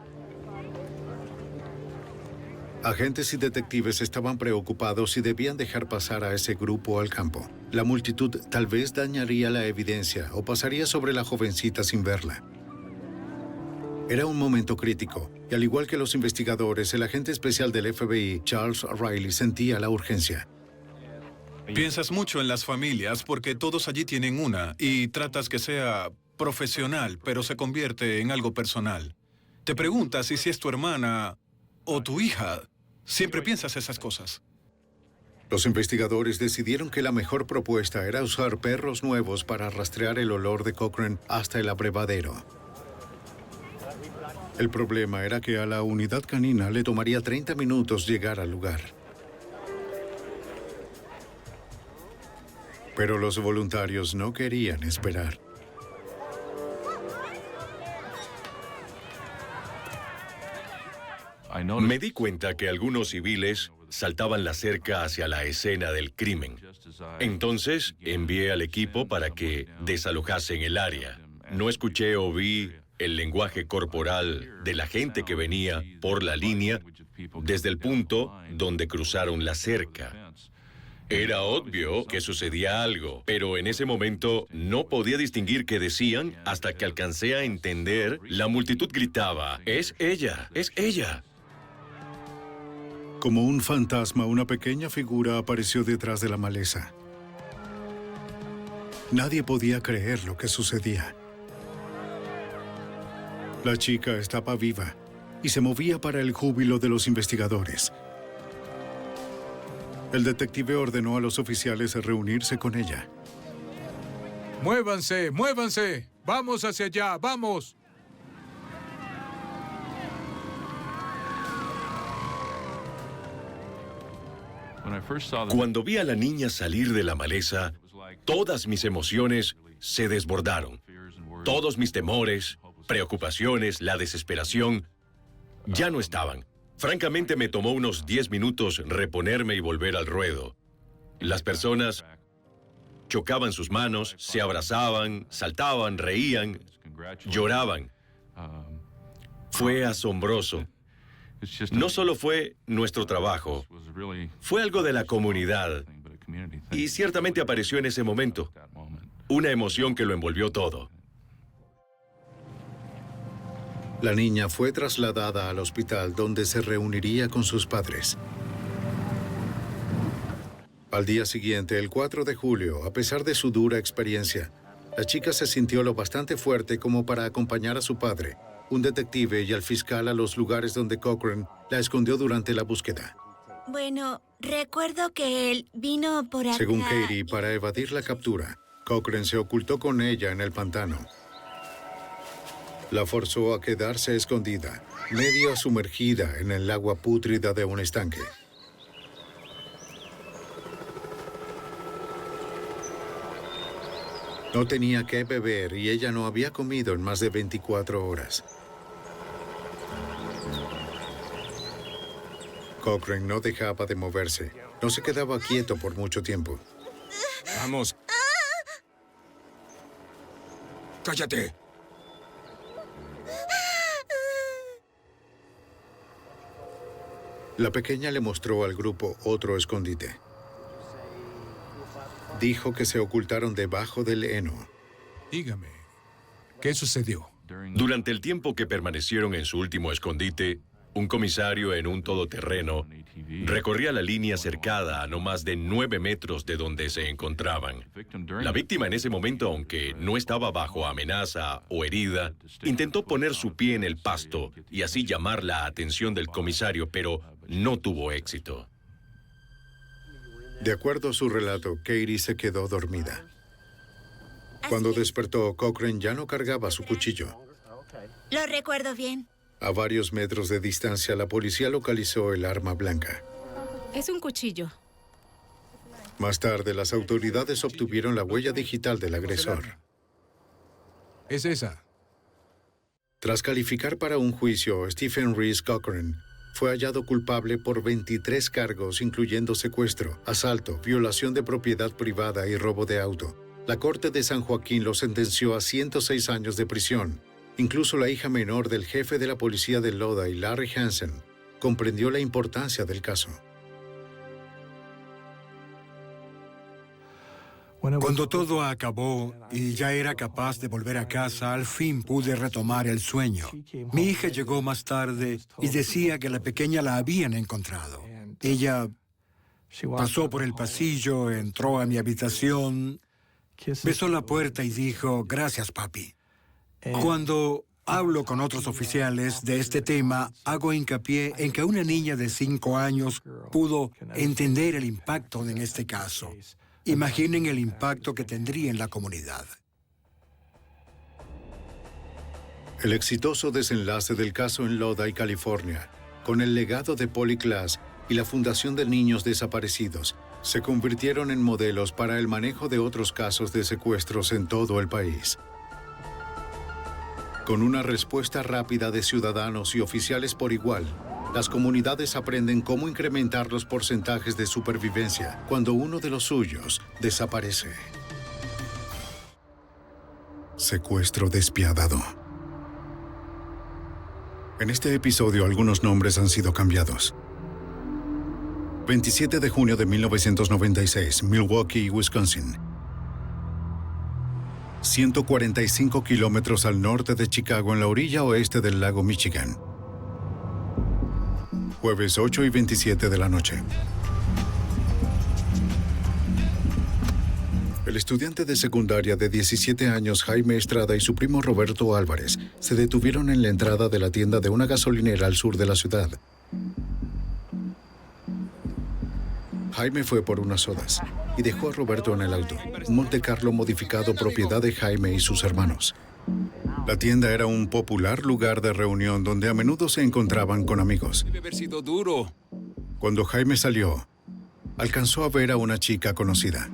Agentes y detectives estaban preocupados si debían dejar pasar a ese grupo al campo. La multitud tal vez dañaría la evidencia o pasaría sobre la jovencita sin verla. Era un momento crítico, y al igual que los investigadores, el agente especial del FBI, Charles Riley, sentía la urgencia. Piensas mucho en las familias porque todos allí tienen una y tratas que sea profesional, pero se convierte en algo personal. Te preguntas si es tu hermana o tu hija. Siempre piensas esas cosas. Los investigadores decidieron que la mejor propuesta era usar perros nuevos para rastrear el olor de Cochran hasta el abrevadero. El problema era que a la unidad canina le tomaría 30 minutos llegar al lugar. Pero los voluntarios no querían esperar. Me di cuenta que algunos civiles saltaban la cerca hacia la escena del crimen. Entonces envié al equipo para que desalojasen el área. No escuché o vi el lenguaje corporal de la gente que venía por la línea desde el punto donde cruzaron la cerca. Era obvio que sucedía algo, pero en ese momento no podía distinguir qué decían hasta que alcancé a entender. La multitud gritaba, ¡es ella! ¡Es ella! Como un fantasma, una pequeña figura apareció detrás de la maleza. Nadie podía creer lo que sucedía. La chica estaba viva y se movía para el júbilo de los investigadores. El detective ordenó a los oficiales reunirse con ella. ¡Muévanse! ¡Muévanse! ¡Vamos hacia allá! ¡Vamos! Cuando vi a la niña salir de la maleza, todas mis emociones se desbordaron. Todos mis temores, preocupaciones, la desesperación. ya no estaban. Francamente, me tomó unos 10 minutos reponerme y volver al ruedo. Las personas chocaban sus manos, se abrazaban, saltaban, reían, lloraban. Fue asombroso. No solo fue nuestro trabajo, fue algo de la comunidad. Y ciertamente apareció en ese momento. Una emoción que lo envolvió todo. La niña fue trasladada al hospital donde se reuniría con sus padres. Al día siguiente, el 4 de julio, a pesar de su dura experiencia, la chica se sintió lo bastante fuerte como para acompañar a su padre, un detective y al fiscal a los lugares donde Cochran la escondió durante la búsqueda. Bueno, recuerdo que él vino por acá. Según Katie, para evadir la captura, Cochran se ocultó con ella en el pantano. La forzó a quedarse escondida, medio sumergida en el agua pútrida de un estanque. No tenía qué beber y ella no había comido en más de 24 horas. Cochran no dejaba de moverse. No se quedaba quieto por mucho tiempo. Vamos. ¡Cállate! La pequeña le mostró al grupo otro escondite. Dijo que se ocultaron debajo del heno. Dígame, ¿qué sucedió? Durante el tiempo que permanecieron en su último escondite, un comisario en un todoterreno recorría la línea cercada a no más de 9 metros de donde se encontraban. La víctima en ese momento, aunque no estaba bajo amenaza o herida, intentó poner su pie en el pasto y así llamar la atención del comisario, pero no tuvo éxito. De acuerdo a su relato, Katie se quedó dormida. Cuando despertó, Cochran ya no cargaba su cuchillo. Lo recuerdo bien. A varios metros de distancia, la policía localizó el arma blanca. Es un cuchillo. Más tarde, las autoridades obtuvieron la huella digital del agresor. Es esa. Tras calificar para un juicio, Stephen Reese Cochran fue hallado culpable por 23 cargos, incluyendo secuestro, asalto, violación de propiedad privada y robo de auto. La Corte de San Joaquín lo sentenció a 106 años de prisión. Incluso la hija menor del jefe de la policía de Lodi, Larry Hansen, comprendió la importancia del caso. Cuando todo acabó y ya era capaz de volver a casa, al fin pude retomar el sueño. Mi hija llegó más tarde y decía que la pequeña la habían encontrado. Ella pasó por el pasillo, entró a mi habitación, besó la puerta y dijo, "Gracias, papi". Cuando hablo con otros oficiales de este tema, hago hincapié en que una niña de 5 años pudo entender el impacto en este caso. Imaginen el impacto que tendría en la comunidad. El exitoso desenlace del caso en Lodi, California, con el legado de Polly Klaas y la Fundación de Niños Desaparecidos, se convirtieron en modelos para el manejo de otros casos de secuestros en todo el país. Con una respuesta rápida de ciudadanos y oficiales por igual, las comunidades aprenden cómo incrementar los porcentajes de supervivencia cuando uno de los suyos desaparece. Secuestro despiadado. En este episodio, algunos nombres han sido cambiados. 27 de junio de 1996, Milwaukee, Wisconsin. 145 kilómetros al norte de Chicago, en la orilla oeste del lago Michigan. Jueves 8:27 de la noche. El estudiante de secundaria de 17 años, Jaime Estrada, y su primo Roberto Álvarez se detuvieron en la entrada de la tienda de una gasolinera al sur de la ciudad. Jaime fue por unas sodas y dejó a Roberto en el auto, un Monte Carlo modificado propiedad de Jaime y sus hermanos. La tienda era un popular lugar de reunión donde a menudo se encontraban con amigos. Debe haber sido duro. Cuando Jaime salió, alcanzó a ver a una chica conocida.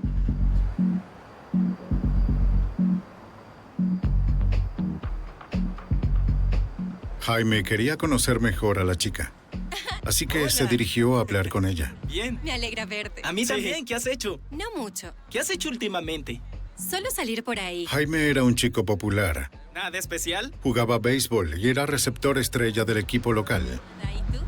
Jaime quería conocer mejor a la chica, así que se dirigió a hablar con ella. Bien. Me alegra verte. A mí también. ¿Qué has hecho? No mucho. ¿Qué has hecho últimamente? Solo salir por ahí. Jaime era un chico popular. ¿Nada especial? Jugaba béisbol y era receptor estrella del equipo local. ¿Y tú?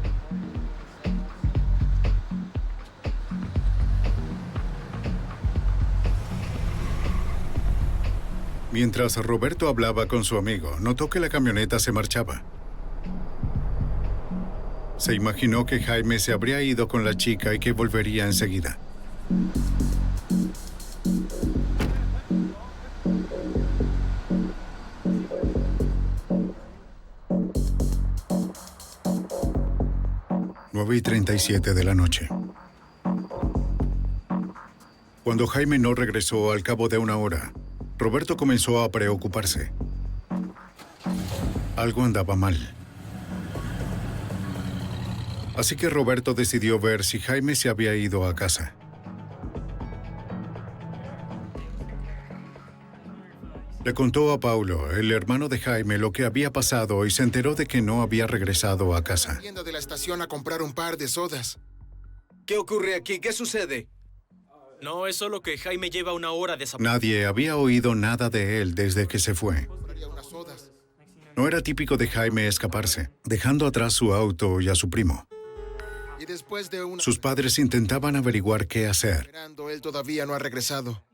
Mientras Roberto hablaba con su amigo, notó que la camioneta se marchaba. Se imaginó que Jaime se habría ido con la chica y que volvería enseguida. Nueve y 37 de la noche. Cuando Jaime no regresó al cabo de una hora, Roberto comenzó a preocuparse. Algo andaba mal. Así que Roberto decidió ver si Jaime se había ido a casa. Le contó a Paulo, el hermano de Jaime, lo que había pasado y se enteró de que no había regresado a casa. Yendo de la estación a comprar un par de sodas. ¿Qué ocurre aquí? ¿Qué sucede? No, es solo que Jaime lleva una hora desaparecido. Nadie había oído nada de él desde que se fue. No era típico de Jaime escaparse, dejando atrás su auto y a su primo. Y después de Sus padres intentaban averiguar qué hacer. él todavía no ha regresado.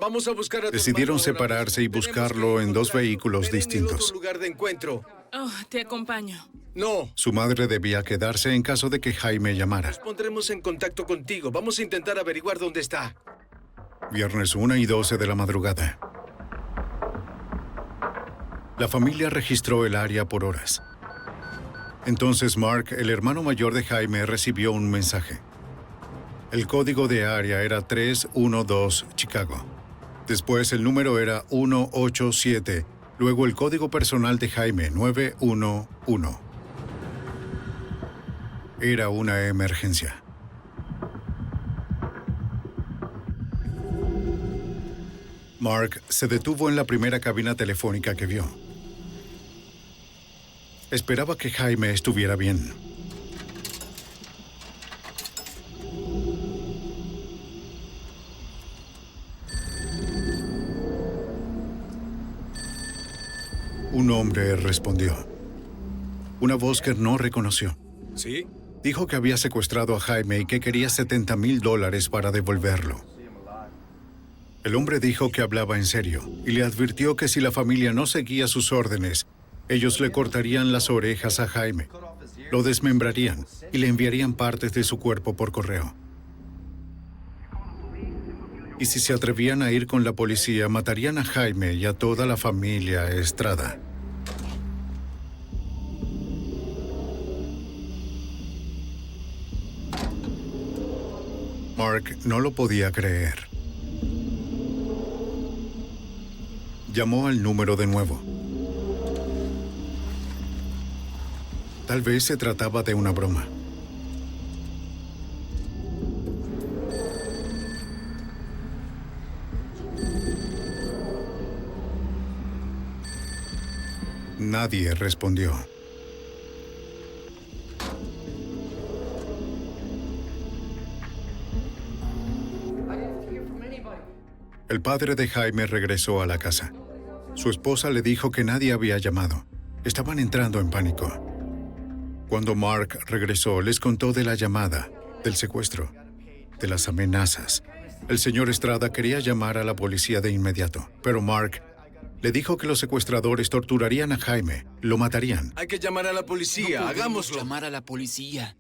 Vamos a buscar a tu Decidieron hermano ahora separarse y mismo. Tenemos buscarlo que en dos encontrarlo. vehículos Ven en el distintos. otro lugar de encuentro. Oh, te acompaño. No. Su madre debía quedarse en caso de que Jaime llamara. Nos pondremos en contacto contigo. Vamos a intentar averiguar dónde está. Viernes 1 y 12 de la madrugada. La familia registró el área por horas. Entonces Mark, el hermano mayor de Jaime, recibió un mensaje. El código de área era 312 Chicago. Después el número era 187. Luego el código personal de Jaime, 911. Era una emergencia. Mark se detuvo en la primera cabina telefónica que vio. Esperaba que Jaime estuviera bien. Un hombre respondió. Una voz que no reconoció. ¿Sí? Dijo que había secuestrado a Jaime y que quería $70,000 para devolverlo. El hombre dijo que hablaba en serio y le advirtió que si la familia no seguía sus órdenes, ellos le cortarían las orejas a Jaime, lo desmembrarían y le enviarían partes de su cuerpo por correo. Y si se atrevían a ir con la policía, matarían a Jaime y a toda la familia Estrada. Mark no lo podía creer. Llamó al número de nuevo. Tal vez se trataba de una broma. Nadie respondió. El padre de Jaime regresó a la casa. Su esposa le dijo que nadie había llamado. Estaban entrando en pánico. Cuando Mark regresó, les contó de la llamada, del secuestro, de las amenazas. El señor Estrada quería llamar a la policía de inmediato, pero Mark le dijo que los secuestradores torturarían a Jaime, lo matarían. Hay que llamar a la policía, No podemos hagámoslo. llamar a la policía.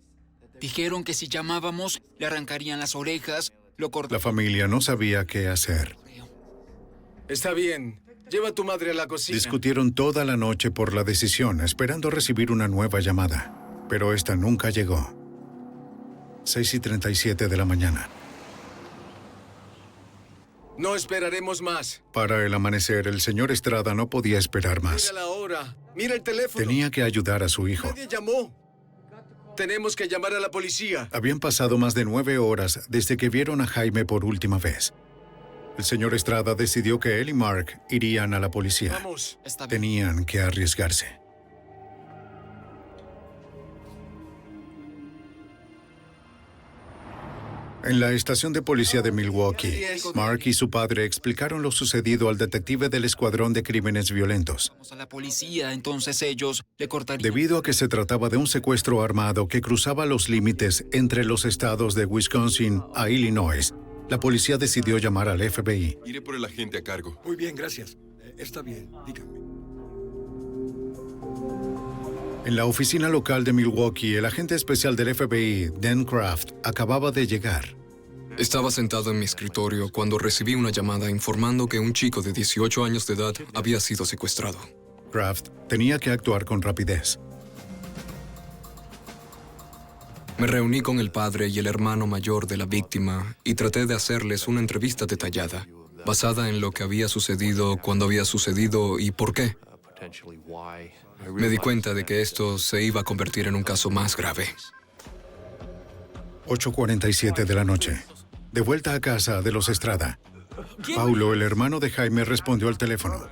Dijeron que si llamábamos, le arrancarían las orejas, lo La cortarían. familia no sabía qué hacer. Está bien. Lleva a tu madre a la cocina. Discutieron toda la noche por la decisión, esperando recibir una nueva llamada. Pero esta nunca llegó. 6:37 de la mañana. No esperaremos más. Para el amanecer, el señor Estrada no podía esperar más. Mira la hora. Mira el teléfono. Tenía que ayudar a su hijo. Nadie llamó. Tenemos que llamar a la policía. Habían pasado más de 9 horas desde que vieron a Jaime por última vez. El señor Estrada decidió que él y Mark irían a la policía. Vamos. Tenían que arriesgarse. En la estación de policía de Milwaukee, Mark y su padre explicaron lo sucedido al detective del Escuadrón de Crímenes Violentos. Vamos a la policía, entonces ellos le cortarían. Debido a que se trataba de un secuestro armado que cruzaba los límites entre los estados de Wisconsin a Illinois, la policía decidió llamar al FBI. Iré por el agente a cargo. Muy bien, gracias. Está bien, dígame. En la oficina local de Milwaukee, el agente especial del FBI, Dan Kraft, acababa de llegar. Estaba sentado en mi escritorio cuando recibí una llamada informando que un chico de 18 años de edad había sido secuestrado. Kraft tenía que actuar con rapidez. Me reuní con el padre y el hermano mayor de la víctima y traté de hacerles una entrevista detallada, basada en lo que había sucedido, cuándo había sucedido y por qué. Me di cuenta de que esto se iba a convertir en un caso más grave. 8:47 de la noche. De vuelta a casa de los Estrada. Paulo, el hermano de Jaime, respondió al teléfono.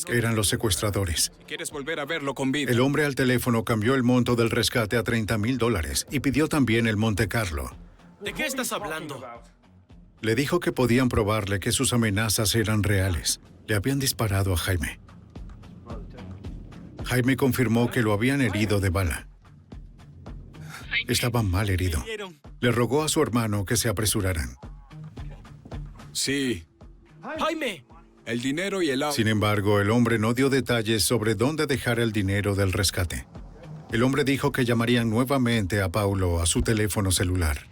Eran los secuestradores. ¿Quieres volver a verlo con vida? El hombre al teléfono cambió el monto del rescate a $30,000 y pidió también el Monte Carlo. ¿De qué estás hablando? Le dijo que podían probarle que sus amenazas eran reales. Le habían disparado a Jaime. Jaime confirmó que lo habían herido de bala. Estaba mal herido. Le rogó a su hermano que se apresuraran. Sí. ¡Jaime! El dinero y el auto. Sin embargo, el hombre no dio detalles sobre dónde dejar el dinero del rescate. El hombre dijo que llamarían nuevamente a Paulo a su teléfono celular.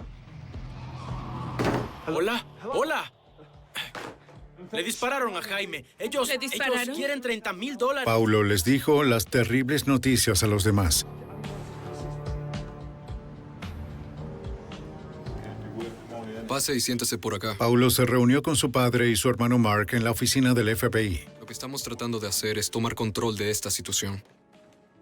Hola, hola. Le dispararon a Jaime. Ellos quieren $30,000. Paulo les dijo las terribles noticias a los demás. Pase y siéntese por acá. Paulo se reunió con su padre y su hermano Mark en la oficina del FBI. Lo que estamos tratando de hacer es tomar control de esta situación.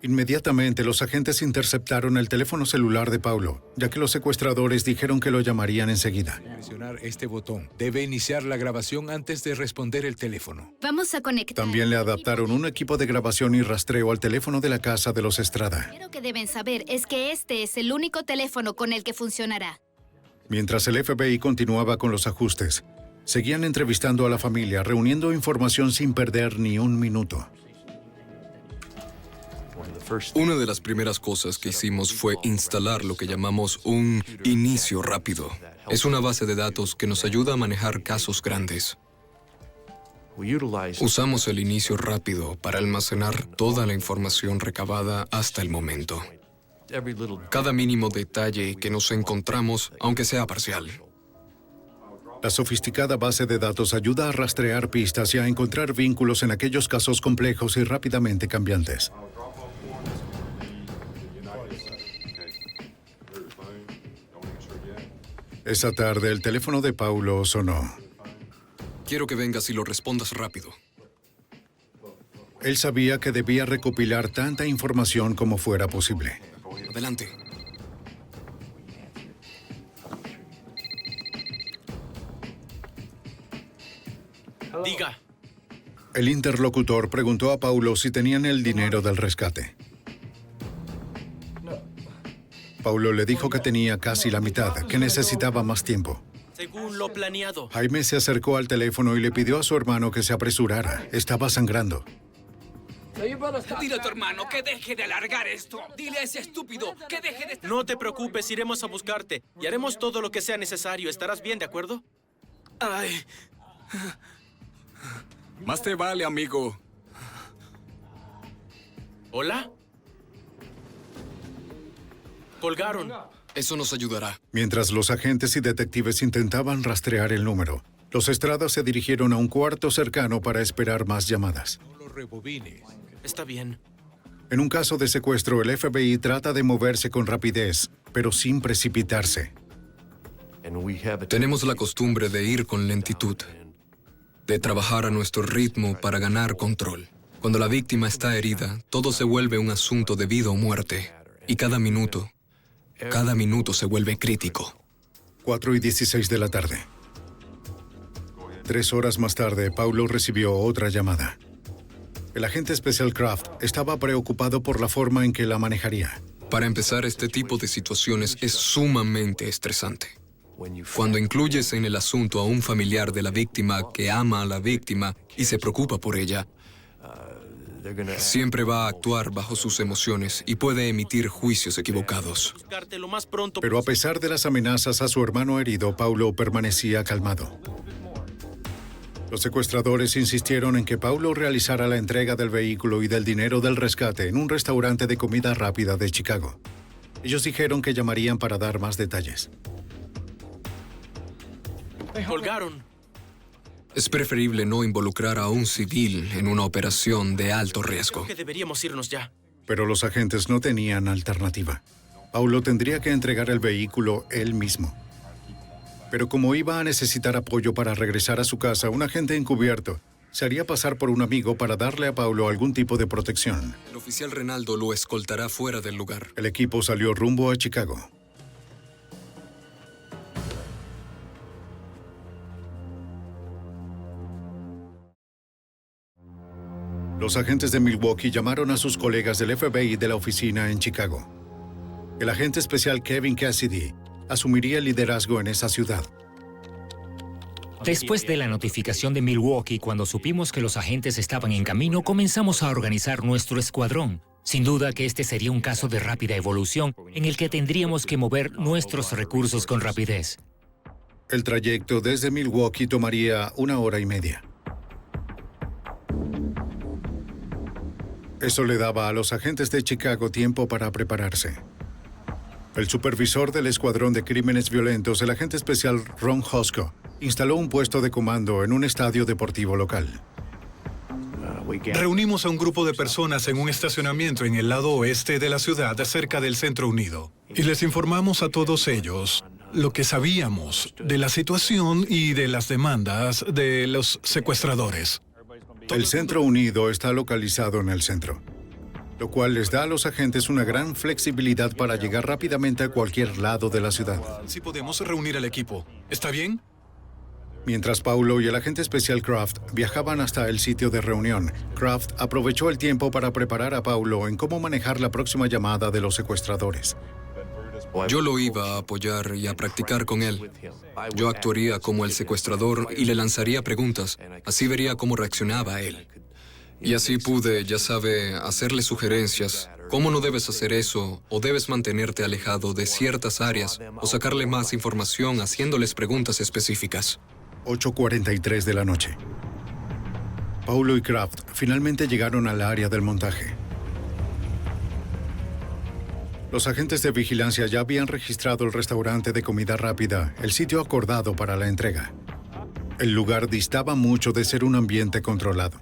Inmediatamente, los agentes interceptaron el teléfono celular de Paulo, ya que los secuestradores dijeron que lo llamarían enseguida. Presionar este botón. Debe iniciar la grabación antes de responder el teléfono. Vamos a conectar. También le adaptaron un equipo de grabación y rastreo al teléfono de la casa de los Estrada. Lo que deben saber es que este es el único teléfono con el que funcionará. Mientras el FBI continuaba con los ajustes, seguían entrevistando a la familia, reuniendo información sin perder ni un minuto. Una de las primeras cosas que hicimos fue instalar lo que llamamos un inicio rápido. Es una base de datos que nos ayuda a manejar casos grandes. Usamos el inicio rápido para almacenar toda la información recabada hasta el momento. Cada mínimo detalle que nos encontramos, aunque sea parcial. La sofisticada base de datos ayuda a rastrear pistas y a encontrar vínculos en aquellos casos complejos y rápidamente cambiantes. Esa tarde, el teléfono de Paulo sonó. Quiero que vengas y lo respondas rápido. Él sabía que debía recopilar tanta información como fuera posible. Adelante. Diga. El interlocutor preguntó a Paulo si tenían el dinero del rescate. Paulo le dijo que tenía casi la mitad, que necesitaba más tiempo. Según lo planeado. Jaime se acercó al teléfono y le pidió a su hermano que se apresurara. Estaba sangrando. Dile a tu hermano que deje de alargar esto. Dile a ese estúpido que deje de... No te preocupes, iremos a buscarte. Y haremos todo lo que sea necesario. ¿Estarás bien, de acuerdo? Ay. Más te vale, amigo. ¿Hola? Colgaron. Eso nos ayudará. Mientras los agentes y detectives intentaban rastrear el número, los Estrada se dirigieron a un cuarto cercano para esperar más llamadas. Está bien. En un caso de secuestro, el FBI trata de moverse con rapidez, pero sin precipitarse. Tenemos la costumbre de ir con lentitud, de trabajar a nuestro ritmo para ganar control. Cuando la víctima está herida, todo se vuelve un asunto de vida o muerte, y cada minuto se vuelve crítico. 4:16 de la tarde. 3 horas más tarde, Paulo recibió otra llamada. El agente especial Kraft estaba preocupado por la forma en que la manejaría. Para empezar, este tipo de situaciones es sumamente estresante. Cuando incluyes en el asunto a un familiar de la víctima que ama a la víctima y se preocupa por ella, siempre va a actuar bajo sus emociones y puede emitir juicios equivocados. Pero a pesar de las amenazas a su hermano herido, Paulo permanecía calmado. Los secuestradores insistieron en que Paulo realizara la entrega del vehículo y del dinero del rescate en un restaurante de comida rápida de Chicago. Ellos dijeron que llamarían para dar más detalles. Colgaron. Es preferible no involucrar a un civil en una operación de alto riesgo. Creo que deberíamos irnos ya. Pero los agentes no tenían alternativa. Paulo tendría que entregar el vehículo él mismo. Pero como iba a necesitar apoyo para regresar a su casa, un agente encubierto se haría pasar por un amigo para darle a Paulo algún tipo de protección. El oficial Renaldo lo escoltará fuera del lugar. El equipo salió rumbo a Chicago. Los agentes de Milwaukee llamaron a sus colegas del FBI de la oficina en Chicago. El agente especial Kevin Cassidy asumiría el liderazgo en esa ciudad. Después de la notificación de Milwaukee, cuando supimos que los agentes estaban en camino, comenzamos a organizar nuestro escuadrón. Sin duda que este sería un caso de rápida evolución en el que tendríamos que mover nuestros recursos con rapidez. El trayecto desde Milwaukee tomaría 1 hora y media. Eso le daba a los agentes de Chicago tiempo para prepararse. El supervisor del Escuadrón de Crímenes Violentos, el agente especial Ron Hosco, instaló un puesto de comando en un estadio deportivo local. Reunimos a un grupo de personas en un estacionamiento en el lado oeste de la ciudad, cerca del Centro Unido, y les informamos a todos ellos lo que sabíamos de la situación y de las demandas de los secuestradores. El Centro Unido está localizado en el centro, lo cual les da a los agentes una gran flexibilidad para llegar rápidamente a cualquier lado de la ciudad. Si podemos reunir al equipo, ¿está bien? Mientras Paulo y el agente especial Kraft viajaban hasta el sitio de reunión, Kraft aprovechó el tiempo para preparar a Paulo en cómo manejar la próxima llamada de los secuestradores. Yo lo iba a apoyar y a practicar con él. Yo actuaría como el secuestrador y le lanzaría preguntas. Así vería cómo reaccionaba él. Y así pude, ya sabe, hacerle sugerencias. ¿Cómo no debes hacer eso? O debes mantenerte alejado de ciertas áreas o sacarle más información haciéndoles preguntas específicas. 8:43 de la noche. Paulo y Kraft finalmente llegaron al área del montaje. Los agentes de vigilancia ya habían registrado el restaurante de comida rápida, el sitio acordado para la entrega. El lugar distaba mucho de ser un ambiente controlado.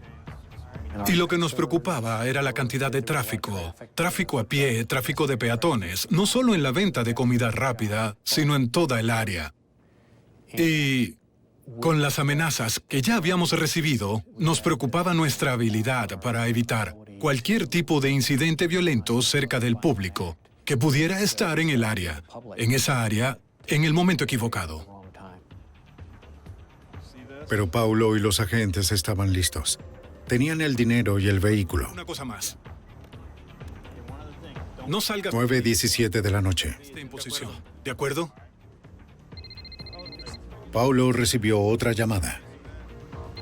Y lo que nos preocupaba era la cantidad de tráfico. Tráfico a pie, tráfico de peatones, no solo en la venta de comida rápida, sino en toda el área. Y con las amenazas que ya habíamos recibido, nos preocupaba nuestra habilidad para evitar cualquier tipo de incidente violento cerca del público que pudiera estar en el área, en esa área, en el momento equivocado. Pero Paulo y los agentes estaban listos. Tenían el dinero y el vehículo. Una cosa más. No salgas 9:17 de la noche. en posición. ¿De acuerdo? Paulo recibió otra llamada.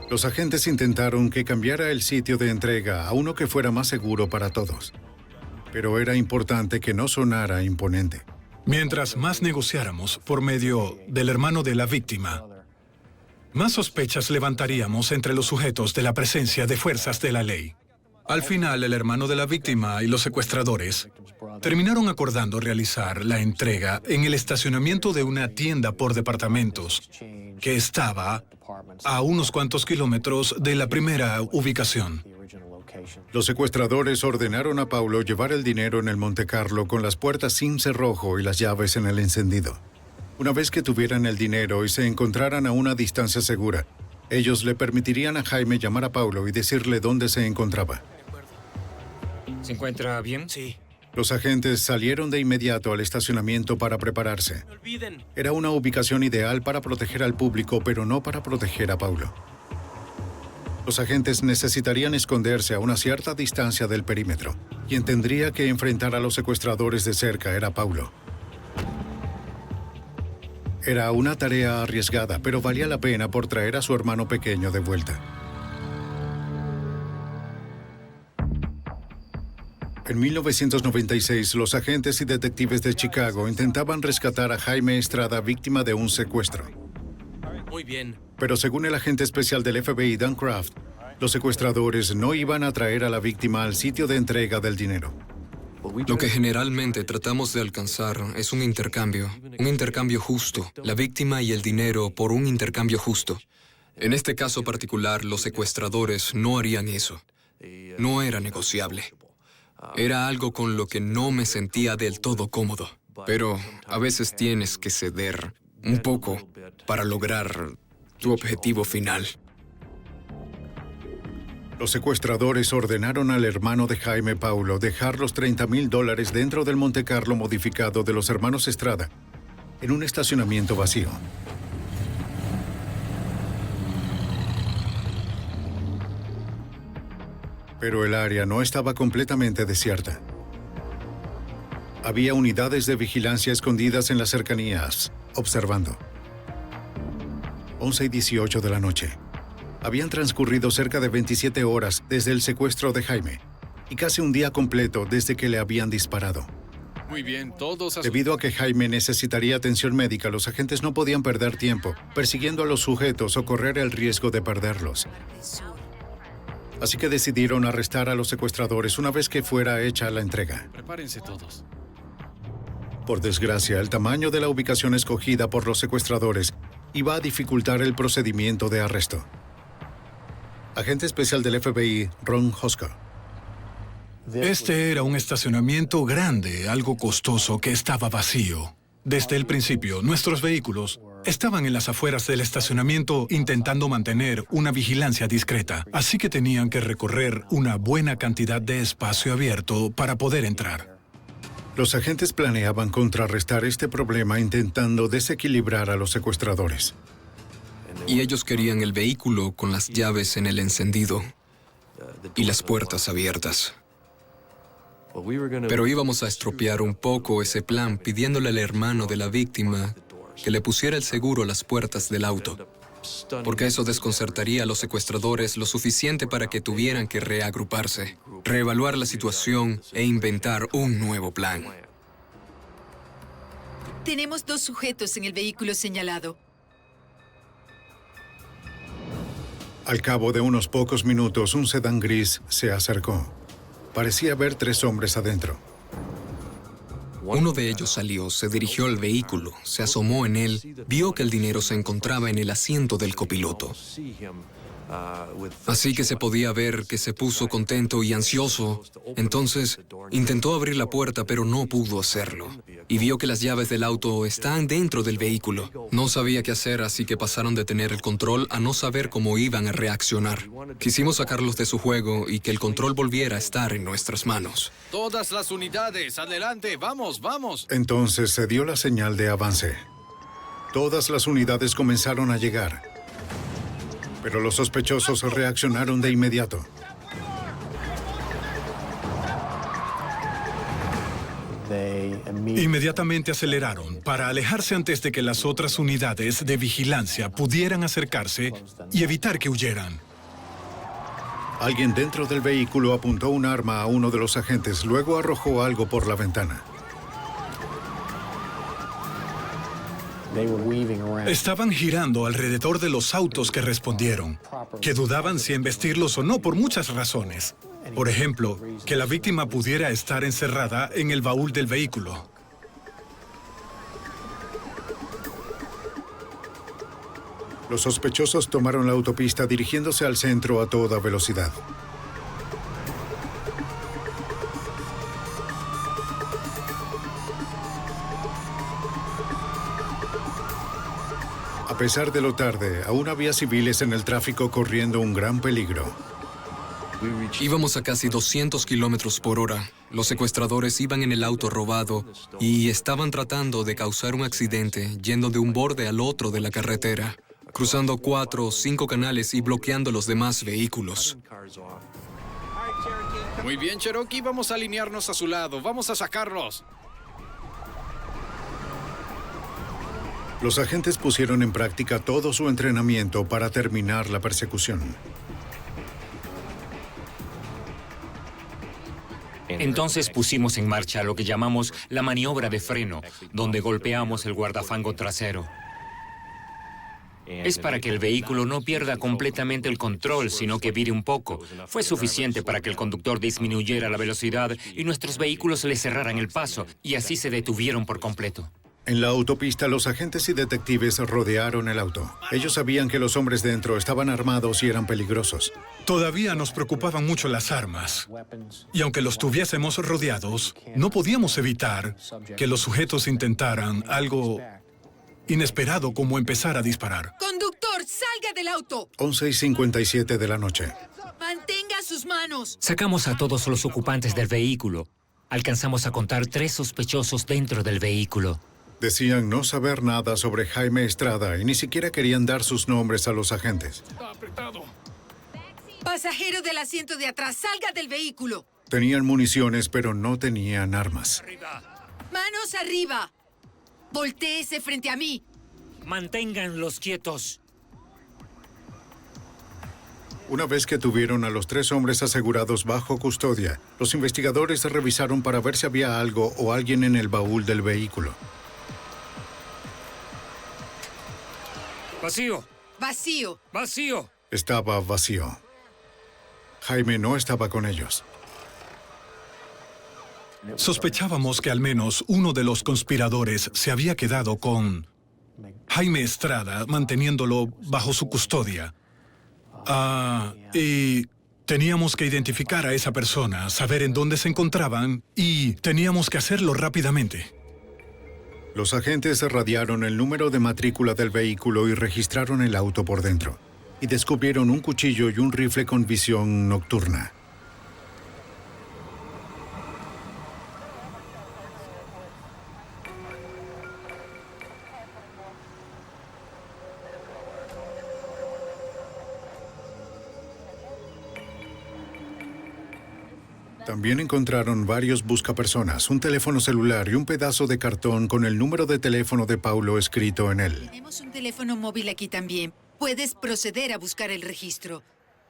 Los agentes intentaron que cambiara el sitio de entrega a uno que fuera más seguro para todos. Pero era importante que no sonara imponente. Mientras más negociáramos por medio del hermano de la víctima, más sospechas levantaríamos entre los sujetos de la presencia de fuerzas de la ley. Al final, el hermano de la víctima y los secuestradores terminaron acordando realizar la entrega en el estacionamiento de una tienda por departamentos que estaba a unos cuantos kilómetros de la primera ubicación. Los secuestradores ordenaron a Paulo llevar el dinero en el Montecarlo con las puertas sin cerrojo y las llaves en el encendido. Una vez que tuvieran el dinero y se encontraran a una distancia segura, ellos le permitirían a Jaime llamar a Paulo y decirle dónde se encontraba. ¿Se encuentra bien? Sí. Los agentes salieron de inmediato al estacionamiento para prepararse. No olviden. Era una ubicación ideal para proteger al público, pero no para proteger a Paulo. Los agentes necesitarían esconderse a una cierta distancia del perímetro. Quien tendría que enfrentar a los secuestradores de cerca era Paulo. Era una tarea arriesgada, pero valía la pena por traer a su hermano pequeño de vuelta. En 1996, los agentes y detectives de Chicago intentaban rescatar a Jaime Estrada, víctima de un secuestro. Muy bien. Pero según el agente especial del FBI, Dan Kraft, los secuestradores no iban a traer a la víctima al sitio de entrega del dinero. Lo que generalmente tratamos de alcanzar es un intercambio justo, la víctima y el dinero por un intercambio justo. En este caso particular, los secuestradores no harían eso. No era negociable. Era algo con lo que no me sentía del todo cómodo. Pero a veces tienes que ceder un poco para lograr tu objetivo final. Los secuestradores ordenaron al hermano de Jaime, Paulo, dejar los $30,000 dentro del Monte Carlo modificado de los hermanos Estrada, en un estacionamiento vacío. Pero el área no estaba completamente desierta. Había unidades de vigilancia escondidas en las cercanías, observando. 11:18 de la noche. Habían transcurrido cerca de 27 horas desde el secuestro de Jaime y casi un día completo desde que le habían disparado. Muy bien, todos... Debido a que Jaime necesitaría atención médica, los agentes no podían perder tiempo persiguiendo a los sujetos o correr el riesgo de perderlos. Así que decidieron arrestar a los secuestradores una vez que fuera hecha la entrega. Prepárense todos. Por desgracia, el tamaño de la ubicación escogida por los secuestradores iba a dificultar el procedimiento de arresto. Agente especial del FBI, Ron Hoska. Este era un estacionamiento grande, algo costoso, que estaba vacío. Desde el principio, nuestros vehículos estaban en las afueras del estacionamiento intentando mantener una vigilancia discreta, así que tenían que recorrer una buena cantidad de espacio abierto para poder entrar. Los agentes planeaban contrarrestar este problema intentando desequilibrar a los secuestradores. Y ellos querían el vehículo con las llaves en el encendido y las puertas abiertas. Pero íbamos a estropear un poco ese plan pidiéndole al hermano de la víctima que le pusiera el seguro a las puertas del auto, porque eso desconcertaría a los secuestradores lo suficiente para que tuvieran que reagruparse, reevaluar la situación e inventar un nuevo plan. Tenemos 2 sujetos en el vehículo señalado. Al cabo de unos pocos minutos, un sedán gris se acercó. Parecía haber 3 hombres adentro. Uno de ellos salió, se dirigió al vehículo, se asomó en él, vio que el dinero se encontraba en el asiento del copiloto. Así que se podía ver que se puso contento y ansioso. Entonces, intentó abrir la puerta, pero no pudo hacerlo. Y vio que las llaves del auto estaban dentro del vehículo. No sabía qué hacer, así que pasaron de tener el control a no saber cómo iban a reaccionar. Quisimos sacarlos de su juego y que el control volviera a estar en nuestras manos. Todas las unidades, adelante, vamos, vamos. Entonces se dio la señal de avance. Todas las unidades comenzaron a llegar. Pero los sospechosos reaccionaron de inmediato. Inmediatamente aceleraron para alejarse antes de que las otras unidades de vigilancia pudieran acercarse y evitar que huyeran. Alguien dentro del vehículo apuntó un arma a uno de los agentes, luego arrojó algo por la ventana. Estaban girando alrededor de los autos que respondieron, que dudaban si embestirlos o no por muchas razones. Por ejemplo, que la víctima pudiera estar encerrada en el baúl del vehículo. Los sospechosos tomaron la autopista dirigiéndose al centro a toda velocidad. A pesar de lo tarde, aún había civiles en el tráfico corriendo un gran peligro. Íbamos a casi 200 kilómetros por hora. Los secuestradores iban en el auto robado y estaban tratando de causar un accidente yendo de un borde al otro de la carretera, cruzando 4 o 5 canales y bloqueando los demás vehículos. Muy bien, Cherokee, vamos a alinearnos a su lado, vamos a sacarlos. Los agentes pusieron en práctica todo su entrenamiento para terminar la persecución. Entonces pusimos en marcha lo que llamamos la maniobra de freno, donde golpeamos el guardafango trasero. Es para que el vehículo no pierda completamente el control, sino que vire un poco. Fue suficiente para que el conductor disminuyera la velocidad y nuestros vehículos le cerraran el paso, y así se detuvieron por completo. En la autopista, los agentes y detectives rodearon el auto. Ellos sabían que los hombres dentro estaban armados y eran peligrosos. Todavía nos preocupaban mucho las armas. Y aunque los tuviésemos rodeados, no podíamos evitar que los sujetos intentaran algo inesperado como empezar a disparar. ¡Conductor, salga del auto! 11:57 de la noche. ¡Mantenga sus manos! Sacamos a todos los ocupantes del vehículo. Alcanzamos a contar 3 sospechosos dentro del vehículo. Decían no saber nada sobre Jaime Estrada y ni siquiera querían dar sus nombres a los agentes. Pasajero del asiento de atrás, salga del vehículo. Tenían municiones, pero no tenían armas. ¡Manos arriba! Voltéese frente a mí. Manténganlos quietos. Una vez que tuvieron a los 3 hombres asegurados bajo custodia, los investigadores revisaron para ver si había algo o alguien en el baúl del vehículo. Vacío. Vacío. Vacío. Estaba vacío. Jaime no estaba con ellos. Sospechábamos que al menos uno de los conspiradores se había quedado con Jaime Estrada, manteniéndolo bajo su custodia. Y teníamos que identificar a esa persona, saber en dónde se encontraban, y teníamos que hacerlo rápidamente. Los agentes radiaron el número de matrícula del vehículo y registraron el auto por dentro. Y descubrieron un cuchillo y un rifle con visión nocturna. También encontraron varios buscapersonas, un teléfono celular y un pedazo de cartón con el número de teléfono de Paulo escrito en él. Tenemos un teléfono móvil aquí también. Puedes proceder a buscar el registro.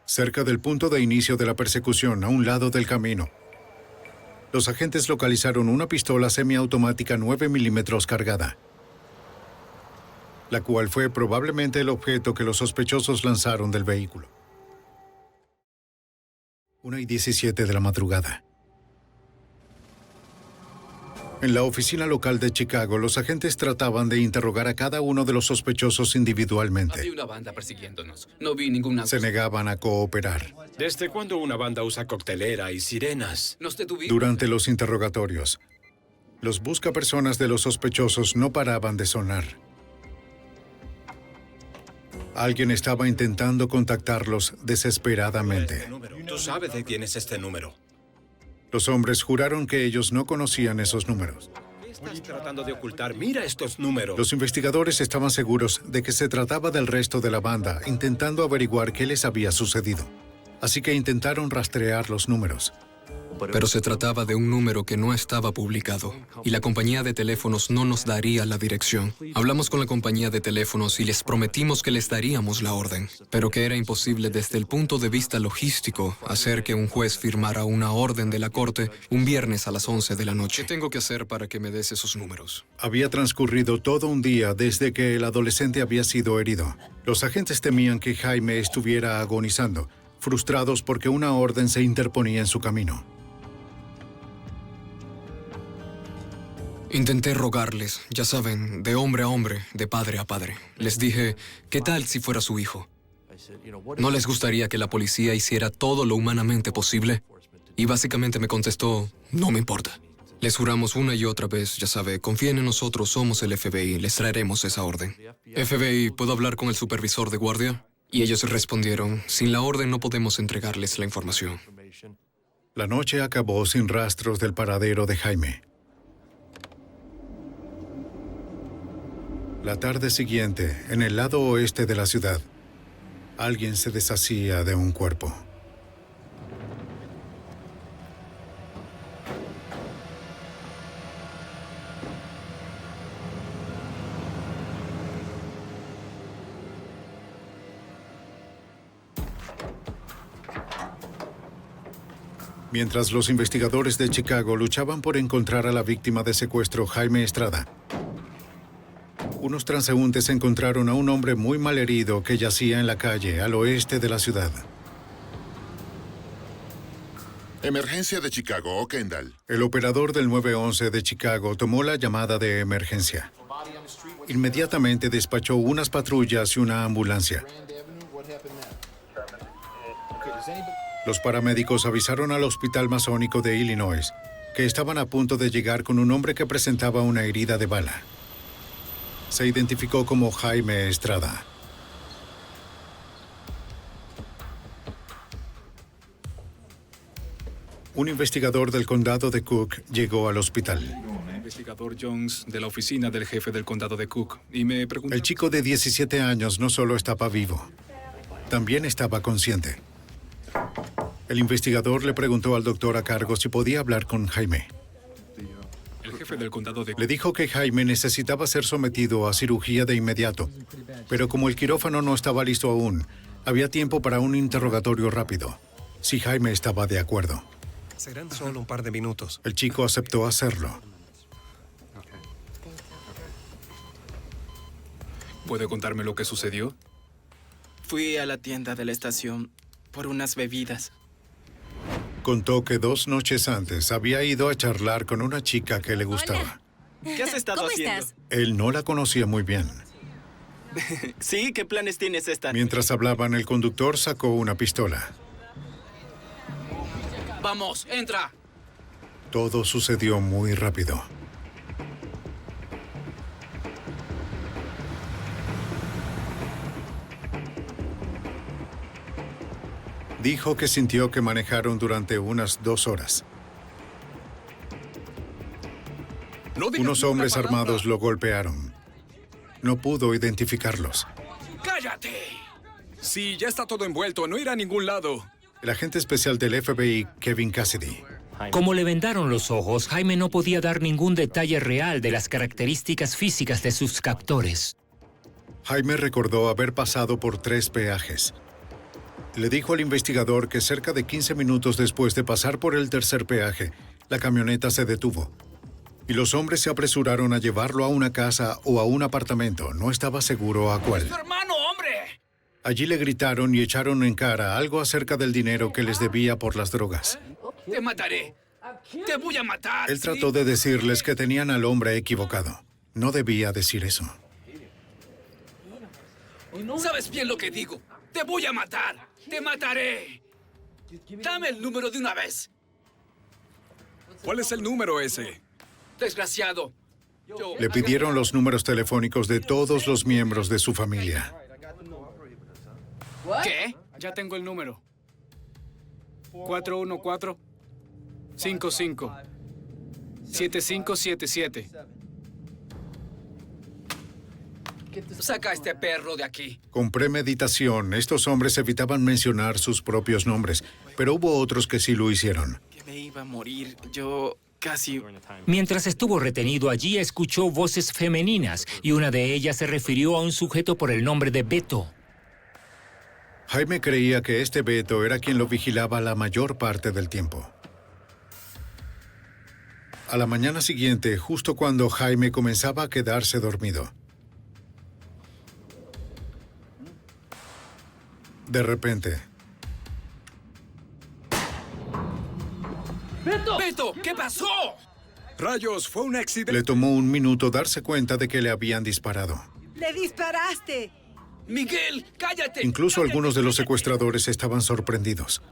Cerca del punto de inicio de la persecución, a un lado del camino, los agentes localizaron una pistola semiautomática 9 milímetros cargada, la cual fue probablemente el objeto que los sospechosos lanzaron del vehículo. 1:17 de la madrugada. En la oficina local de Chicago, los agentes trataban de interrogar a cada uno de los sospechosos individualmente. Había una banda persiguiéndonos. No vi ninguna... Se negaban a cooperar. ¿Desde cuándo una banda usa coctelera y sirenas? Nos detuvimos. Durante los interrogatorios, los buscapersonas de los sospechosos no paraban de sonar. Alguien estaba intentando contactarlos desesperadamente. Tú sabes de quién es este número. Los hombres juraron que ellos no conocían esos números. ¿Qué estás tratando de ocultar? Mira estos números. Los investigadores estaban seguros de que se trataba del resto de la banda, intentando averiguar qué les había sucedido. Así que intentaron rastrear los números. Pero se trataba de un número que no estaba publicado, y la compañía de teléfonos no nos daría la dirección. Hablamos con la compañía de teléfonos y les prometimos que les daríamos la orden, pero que era imposible desde el punto de vista logístico hacer que un juez firmara una orden de la corte un viernes a las 11 de la noche. ¿Qué tengo que hacer para que me des esos números? Había transcurrido todo un día desde que el adolescente había sido herido. Los agentes temían que Jaime estuviera agonizando, frustrados porque una orden se interponía en su camino. Intenté rogarles, ya saben, de hombre a hombre, de padre a padre. Les dije, ¿qué tal si fuera su hijo? ¿No les gustaría que la policía hiciera todo lo humanamente posible? Y básicamente me contestó, no me importa. Les juramos una y otra vez, ya sabe, confíen en nosotros, somos el FBI, les traeremos esa orden. FBI, ¿puedo hablar con el supervisor de guardia? Y ellos respondieron, sin la orden no podemos entregarles la información. La noche acabó sin rastros del paradero de Jaime. La tarde siguiente, en el lado oeste de la ciudad, alguien se deshacía de un cuerpo. Mientras los investigadores de Chicago luchaban por encontrar a la víctima de secuestro, Jaime Estrada, unos transeúntes encontraron a un hombre muy malherido que yacía en la calle al oeste de la ciudad. Emergencia de Chicago o Kendall. El operador del 911 de Chicago tomó la llamada de emergencia. Inmediatamente despachó unas patrullas y una ambulancia. Los paramédicos avisaron al Hospital Masónico de Illinois que estaban a punto de llegar con un hombre que presentaba una herida de bala. Se identificó como Jaime Estrada. Un investigador del condado de Cook llegó al hospital. Investigador Jones de la oficina del jefe del condado de Cook. Y me preguntó... El chico de 17 años no solo estaba vivo, también estaba consciente. El investigador le preguntó al doctor a cargo si podía hablar con Jaime. El jefe del condado de... Le dijo que Jaime necesitaba ser sometido a cirugía de inmediato, pero como el quirófano no estaba listo aún, había tiempo para un interrogatorio rápido, si Jaime estaba de acuerdo. Serán solo un par de minutos. El chico aceptó hacerlo. ¿Puede contarme lo que sucedió? Fui a la tienda de la estación por unas bebidas. Contó que 2 noches antes había ido a charlar con una chica que le gustaba. ¿Qué has estado ¿Cómo haciendo? estás? Él no la conocía muy bien. Sí, ¿qué planes tienes esta noche? Mientras hablaban, el conductor sacó una pistola. Vamos, entra. Todo sucedió muy rápido. Dijo que sintió que manejaron durante unas 2 horas. Unos hombres armados lo golpearon. No pudo identificarlos. ¡Cállate! Sí, ya está todo envuelto. No irá a ningún lado. El agente especial del FBI, Kevin Cassidy. Como le vendaron los ojos, Jaime no podía dar ningún detalle real de las características físicas de sus captores. Jaime recordó haber pasado por 3 peajes. Le dijo al investigador que cerca de 15 minutos después de pasar por el tercer peaje, la camioneta se detuvo. Y los hombres se apresuraron a llevarlo a una casa o a un apartamento. No estaba seguro a cuál. ¡Es tu hermano, hombre! Allí le gritaron y echaron en cara algo acerca del dinero que les debía por las drogas. ¡Te mataré! ¡Te voy a matar! Él trató de decirles que tenían al hombre equivocado. No debía decir eso. ¿Sabes bien lo que digo? ¡Te voy a matar! ¡Te mataré! ¡Dame el número de una vez! ¿Cuál es el número ese? Desgraciado. Le pidieron los números telefónicos de todos los miembros de su familia. ¿Qué? Ya tengo el número. 414-55-7577. Saca a este perro de aquí. Con premeditación, estos hombres evitaban mencionar sus propios nombres, pero hubo otros que sí lo hicieron. Que me iba a morir. Yo casi... Mientras estuvo retenido allí, escuchó voces femeninas y una de ellas se refirió a un sujeto por el nombre de Beto. Jaime creía que este Beto era quien lo vigilaba la mayor parte del tiempo. A la mañana siguiente, justo cuando Jaime comenzaba a quedarse dormido, de repente... ¡Beto! ¡Beto! ¿Qué pasó? Rayos, fue un accidente. Le tomó un minuto darse cuenta de que le habían disparado. ¡Le disparaste! ¡Miguel, cállate! Incluso algunos de los secuestradores estaban sorprendidos.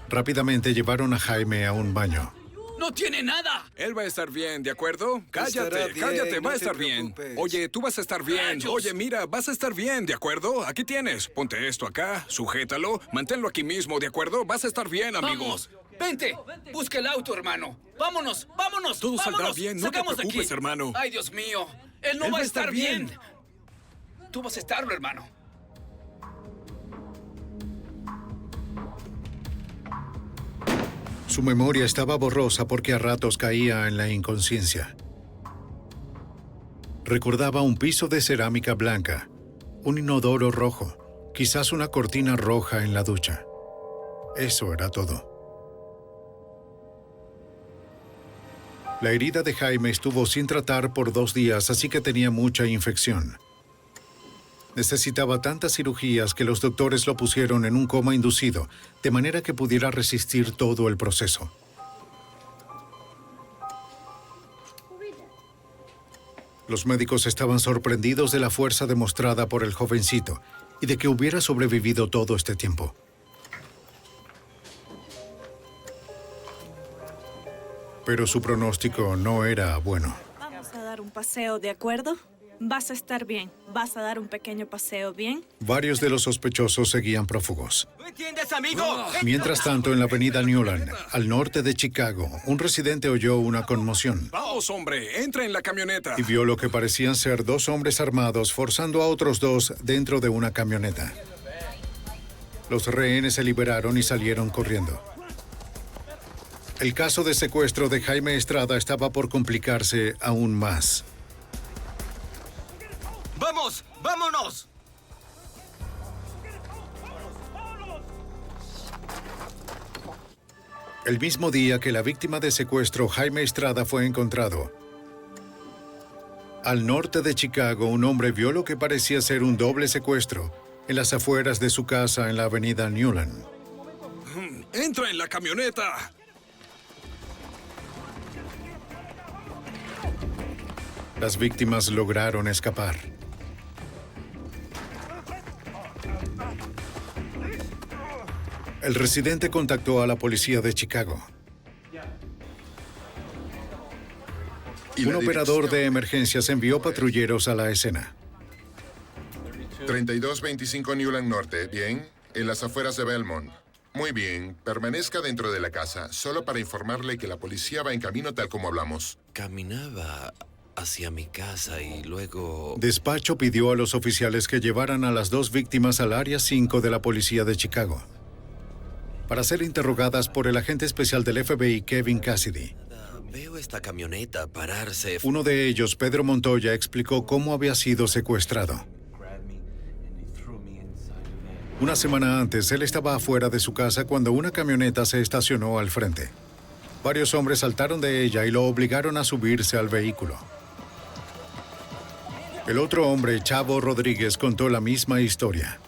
Rápidamente llevaron a Jaime a un baño. ¡No tiene nada! Él va a estar bien, ¿de acuerdo? Cállate, bien, cállate, no va a te estar bien. preocupes. Oye, tú vas a estar bien. ¡Rayos! Oye, mira, vas a estar bien, ¿de acuerdo? Aquí tienes. Ponte esto acá, sujétalo, manténlo aquí mismo, ¿de acuerdo? Vas a estar bien, amigo. ¡Vamos! ¡Vente! ¡Busca el auto, hermano! ¡Vámonos! ¡Vámonos! Todo saldrá ¡Vámonos! bien, no te ¡Salgamos de preocupes, aquí! hermano. ¡Ay, Dios mío! ¡Él no va a estar bien! Tú vas a estarlo, hermano. Su memoria estaba borrosa porque a ratos caía en la inconsciencia. Recordaba un piso de cerámica blanca, un inodoro rojo, quizás una cortina roja en la ducha. Eso era todo. La herida de Jaime estuvo sin tratar por 2 días, así que tenía mucha infección. Necesitaba tantas cirugías que los doctores lo pusieron en un coma inducido, de manera que pudiera resistir todo el proceso. Los médicos estaban sorprendidos de la fuerza demostrada por el jovencito y de que hubiera sobrevivido todo este tiempo. Pero su pronóstico no era bueno. Vamos a dar un paseo, ¿de acuerdo? Vas a estar bien. Vas a dar un pequeño paseo, ¿bien? Varios de los sospechosos seguían prófugos. ¿No entiendes, amigo? Mientras tanto, en la avenida Newland, al norte de Chicago, un residente oyó una conmoción Vamos, hombre, entra en la camioneta. y vio lo que parecían ser 2 hombres armados forzando a otros 2 dentro de una camioneta. Los rehenes se liberaron y salieron corriendo. El caso de secuestro de Jaime Estrada estaba por complicarse aún más. ¡Vamos! ¡Vámonos! El mismo día que la víctima de secuestro, Jaime Estrada, fue encontrado, al norte de Chicago, un hombre vio lo que parecía ser un doble secuestro en las afueras de su casa en la avenida Newland. ¡Entra en la camioneta! Las víctimas lograron escapar. El residente contactó a la policía de Chicago. Un operador de emergencias envió patrulleros a la escena. 3225 Newland Norte, bien. En las afueras de Belmont. Muy bien. Permanezca dentro de la casa, solo para informarle que la policía va en camino tal como hablamos. Caminaba hacia mi casa y luego... Despacho pidió a los oficiales que llevaran a las 2 víctimas al área 5 de la policía de Chicago para ser interrogadas por el agente especial del FBI, Kevin Cassidy. Veo esta camioneta pararse. Uno de ellos, Pedro Montoya, explicó cómo había sido secuestrado. Una semana antes, él estaba afuera de su casa cuando una camioneta se estacionó al frente. Varios hombres saltaron de ella y lo obligaron a subirse al vehículo. El otro hombre, Chavo Rodríguez, contó la misma historia.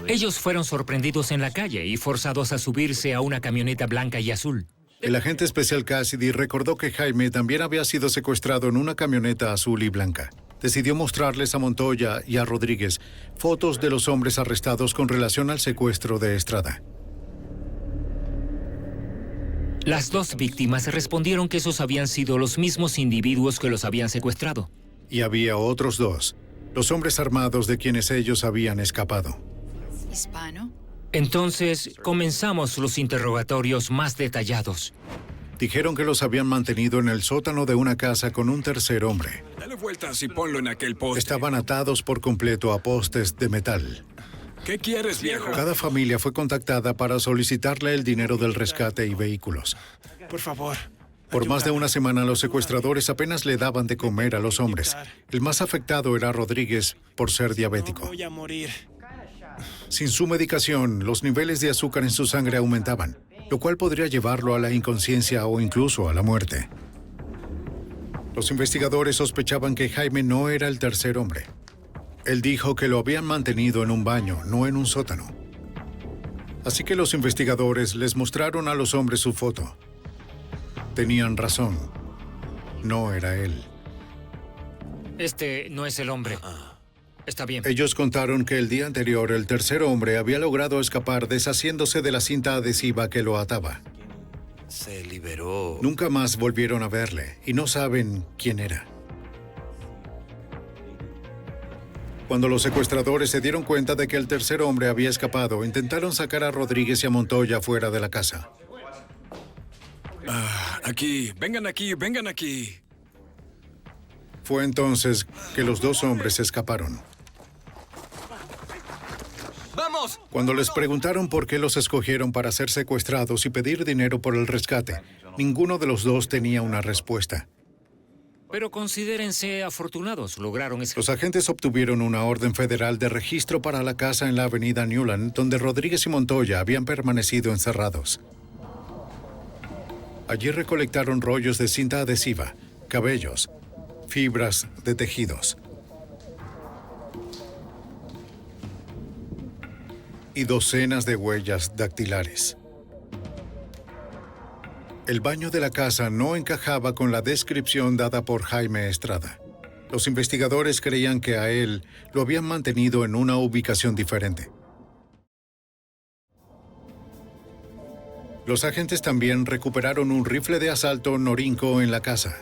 Ellos fueron sorprendidos en la calle y forzados a subirse a una camioneta blanca y azul. El agente especial Cassidy recordó que Jaime también había sido secuestrado en una camioneta azul y blanca. Decidió mostrarles a Montoya y a Rodríguez fotos de los hombres arrestados con relación al secuestro de Estrada. Las 2 víctimas respondieron que esos habían sido los mismos individuos que los habían secuestrado. Y había otros 2, los hombres armados de quienes ellos habían escapado. ¿Hispano? Entonces, comenzamos los interrogatorios más detallados. Dijeron que los habían mantenido en el sótano de una casa con un tercer hombre. Dale vueltas y ponlo en aquel poste. Estaban atados por completo a postes de metal. ¿Qué quieres, viejo? Cada familia fue contactada para solicitarle el dinero del rescate y vehículos. Por favor. Por más de una semana, los secuestradores apenas le daban de comer a los hombres. El más afectado era Rodríguez por ser diabético. Voy a morir. Sin su medicación, los niveles de azúcar en su sangre aumentaban, lo cual podría llevarlo a la inconsciencia o incluso a la muerte. Los investigadores sospechaban que Jaime no era el tercer hombre. Él dijo que lo habían mantenido en un baño, no en un sótano. Así que los investigadores les mostraron a los hombres su foto. Tenían razón. No era él. Este no es el hombre. Está bien. Ellos contaron que el día anterior el tercer hombre había logrado escapar deshaciéndose de la cinta adhesiva que lo ataba. Se liberó. Nunca más volvieron a verle y no saben quién era. Cuando los secuestradores se dieron cuenta de que el tercer hombre había escapado, intentaron sacar a Rodríguez y a Montoya fuera de la casa. Aquí, vengan aquí, vengan aquí. Fue entonces que los 2 hombres escaparon. ¡Vamos! Cuando les preguntaron por qué los escogieron para ser secuestrados y pedir dinero por el rescate, ninguno de los 2 tenía una respuesta. Pero considérense afortunados, lograron escapar. Los agentes obtuvieron una orden federal de registro para la casa en la avenida Newland, donde Rodríguez y Montoya habían permanecido encerrados. Allí recolectaron rollos de cinta adhesiva, cabellos, fibras de tejidos y docenas de huellas dactilares. El baño de la casa no encajaba con la descripción dada por Jaime Estrada. Los investigadores creían que a él lo habían mantenido en una ubicación diferente. Los agentes también recuperaron un rifle de asalto Norinco en la casa.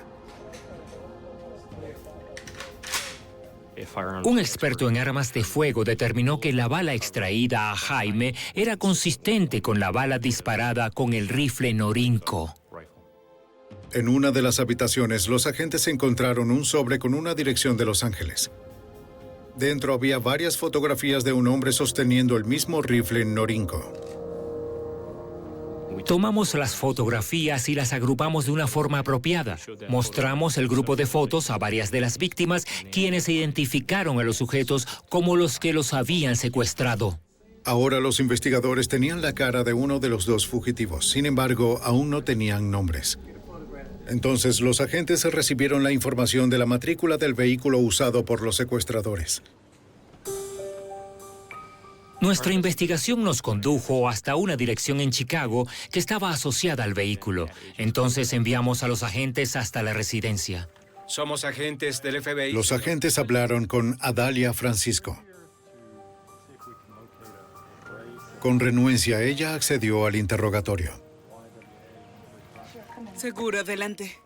Un experto en armas de fuego determinó que la bala extraída a Jaime era consistente con la bala disparada con el rifle Norinco. En una de las habitaciones, los agentes encontraron un sobre con una dirección de Los Ángeles. Dentro había varias fotografías de un hombre sosteniendo el mismo rifle Norinco. Tomamos las fotografías y las agrupamos de una forma apropiada. Mostramos el grupo de fotos a varias de las víctimas, quienes identificaron a los sujetos como los que los habían secuestrado. Ahora los investigadores tenían la cara de uno de los dos fugitivos. Sin embargo, aún no tenían nombres. Entonces, los agentes recibieron la información de la matrícula del vehículo usado por los secuestradores. Nuestra investigación nos condujo hasta una dirección en Chicago que estaba asociada al vehículo. Entonces enviamos a los agentes hasta la residencia. Somos agentes del FBI. Los agentes hablaron con Adalia Francisco. Con renuencia, ella accedió al interrogatorio. Seguro, adelante.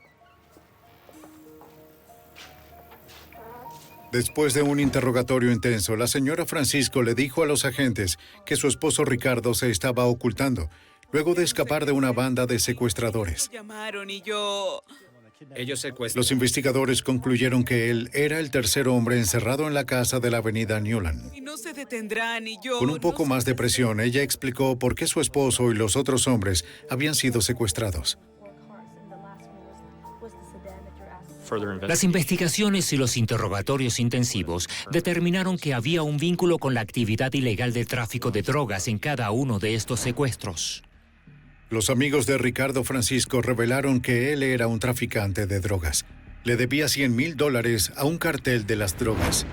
Después de un interrogatorio intenso, la señora Francisco le dijo a los agentes que su esposo Ricardo se estaba ocultando, luego de escapar de una banda de secuestradores. Llamaron y yo... Ellos secuestran. Los investigadores concluyeron que él era el tercer hombre encerrado en la casa de la avenida Newland. Y no se detendrán y yo... Con un poco más de presión, ella explicó por qué su esposo y los otros hombres habían sido secuestrados. Las investigaciones y los interrogatorios intensivos determinaron que había un vínculo con la actividad ilegal de tráfico de drogas en cada uno de estos secuestros. Los amigos de Ricardo Francisco revelaron que él era un traficante de drogas. Le debía $100,000 a un cartel de las drogas.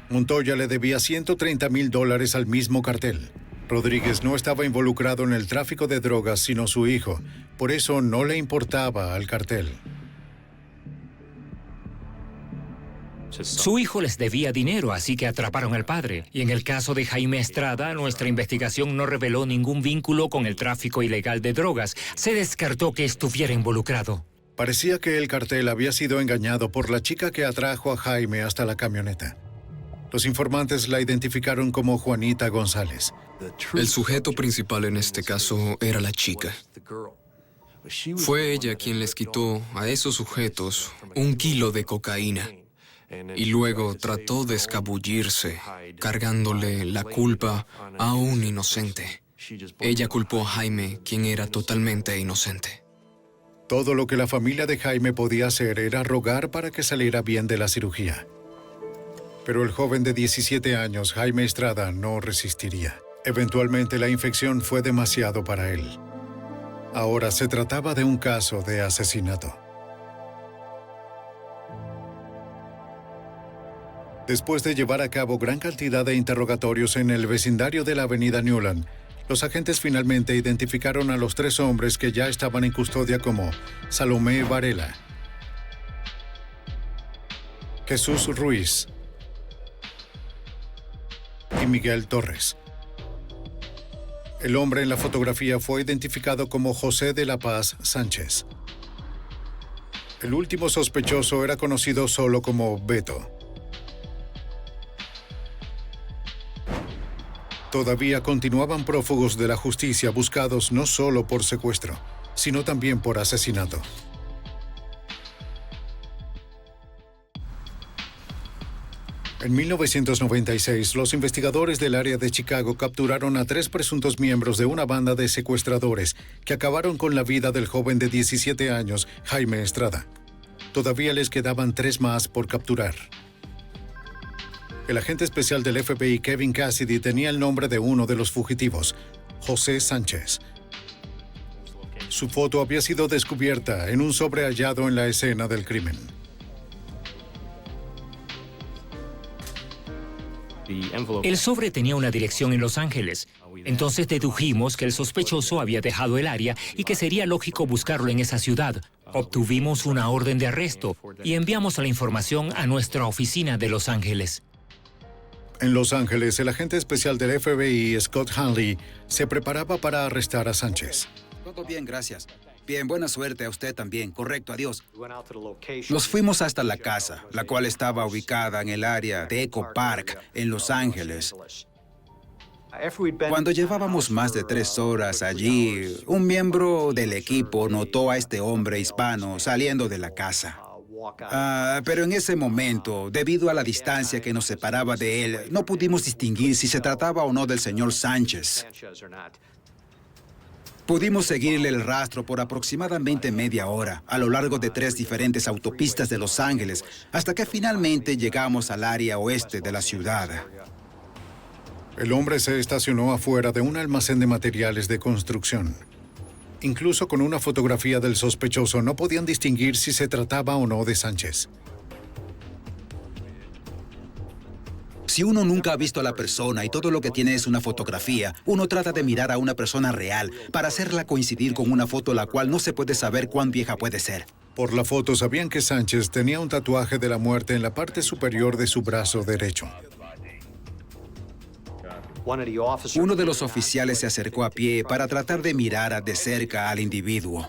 Montoya le debía $130,000 al mismo cartel. Rodríguez no estaba involucrado en el tráfico de drogas, sino su hijo. Por eso no le importaba al cartel. Su hijo les debía dinero, así que atraparon al padre. Y en el caso de Jaime Estrada, nuestra investigación no reveló ningún vínculo con el tráfico ilegal de drogas. Se descartó que estuviera involucrado. Parecía que el cartel había sido engañado por la chica que atrajo a Jaime hasta la camioneta. Los informantes la identificaron como Juanita González. El sujeto principal en este caso era la chica. Fue ella quien les quitó a esos sujetos 1 kilo de cocaína. Y luego trató de escabullirse, cargándole la culpa a un inocente. Ella culpó a Jaime, quien era totalmente inocente. Todo lo que la familia de Jaime podía hacer era rogar para que saliera bien de la cirugía. Pero el joven de 17 años, Jaime Estrada, no resistiría. Eventualmente la infección fue demasiado para él. Ahora se trataba de un caso de asesinato. Después de llevar a cabo gran cantidad de interrogatorios en el vecindario de la avenida Newland, los agentes finalmente identificaron a los 3 hombres que ya estaban en custodia como Salomé Varela, Jesús Ruiz y Miguel Torres. El hombre en la fotografía fue identificado como José de la Paz Sánchez. El último sospechoso era conocido solo como Beto. Todavía continuaban prófugos de la justicia buscados no solo por secuestro, sino también por asesinato. En 1996, los investigadores del área de Chicago capturaron a 3 presuntos miembros de una banda de secuestradores que acabaron con la vida del joven de 17 años, Jaime Estrada. Todavía les quedaban 3 más por capturar. El agente especial del FBI, Kevin Cassidy, tenía el nombre de uno de los fugitivos, José Sánchez. Su foto había sido descubierta en un sobre hallado en la escena del crimen. El sobre tenía una dirección en Los Ángeles. Entonces dedujimos que el sospechoso había dejado el área y que sería lógico buscarlo en esa ciudad. Obtuvimos una orden de arresto y enviamos la información a nuestra oficina de Los Ángeles. En Los Ángeles, el agente especial del FBI, Scott Hanley, se preparaba para arrestar a Sánchez. Todo bien, gracias. Bien, buena suerte a usted también. Correcto, adiós. Nos fuimos hasta la casa, la cual estaba ubicada en el área de Echo Park, en Los Ángeles. Cuando llevábamos más de 3 horas allí, un miembro del equipo notó a este hombre hispano saliendo de la casa. Pero en ese momento, debido a la distancia que nos separaba de él, no pudimos distinguir si se trataba o no del señor Sánchez. Pudimos seguirle el rastro por aproximadamente media hora, a lo largo de 3 diferentes autopistas de Los Ángeles, hasta que finalmente llegamos al área oeste de la ciudad. El hombre se estacionó afuera de un almacén de materiales de construcción. Incluso con una fotografía del sospechoso no podían distinguir si se trataba o no de Sánchez. Si uno nunca ha visto a la persona y todo lo que tiene es una fotografía, uno trata de mirar a una persona real para hacerla coincidir con una foto la cual no se puede saber cuán vieja puede ser. Por la foto sabían que Sánchez tenía un tatuaje de la muerte en la parte superior de su brazo derecho. Uno de los oficiales se acercó a pie para tratar de mirar de cerca al individuo.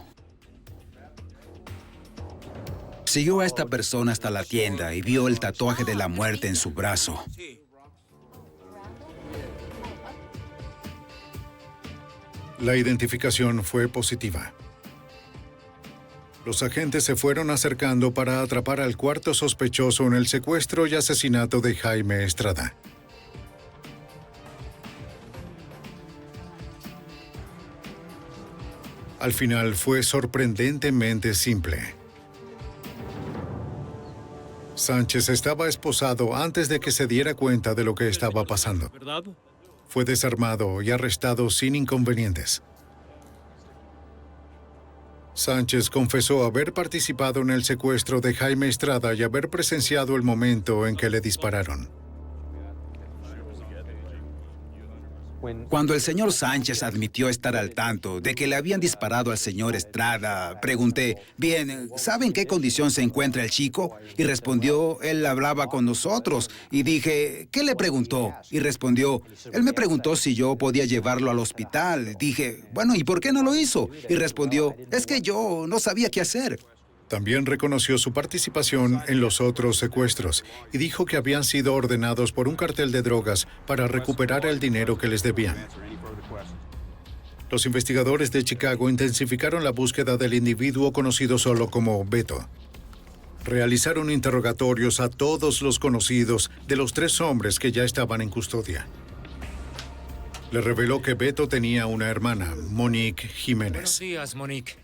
Siguió a esta persona hasta la tienda y vio el tatuaje de la muerte en su brazo. La identificación fue positiva. Los agentes se fueron acercando para atrapar al cuarto sospechoso en el secuestro y asesinato de Jaime Estrada. Al final fue sorprendentemente simple. Sánchez estaba esposado antes de que se diera cuenta de lo que estaba pasando. Fue desarmado y arrestado sin inconvenientes. Sánchez confesó haber participado en el secuestro de Jaime Estrada y haber presenciado el momento en que le dispararon. Cuando el señor Sánchez admitió estar al tanto de que le habían disparado al señor Estrada, pregunté, bien, ¿sabe en qué condición se encuentra el chico? Y respondió, él hablaba con nosotros. Y dije, ¿qué le preguntó? Y respondió, él me preguntó si yo podía llevarlo al hospital. Dije, bueno, ¿y por qué no lo hizo? Y respondió, es que yo no sabía qué hacer. También reconoció su participación en los otros secuestros y dijo que habían sido ordenados por un cartel de drogas para recuperar el dinero que les debían. Los investigadores de Chicago intensificaron la búsqueda del individuo conocido solo como Beto. Realizaron interrogatorios a todos los conocidos de los 3 hombres que ya estaban en custodia. Le reveló que Beto tenía una hermana, Monique Jiménez. Buenos días, Monique.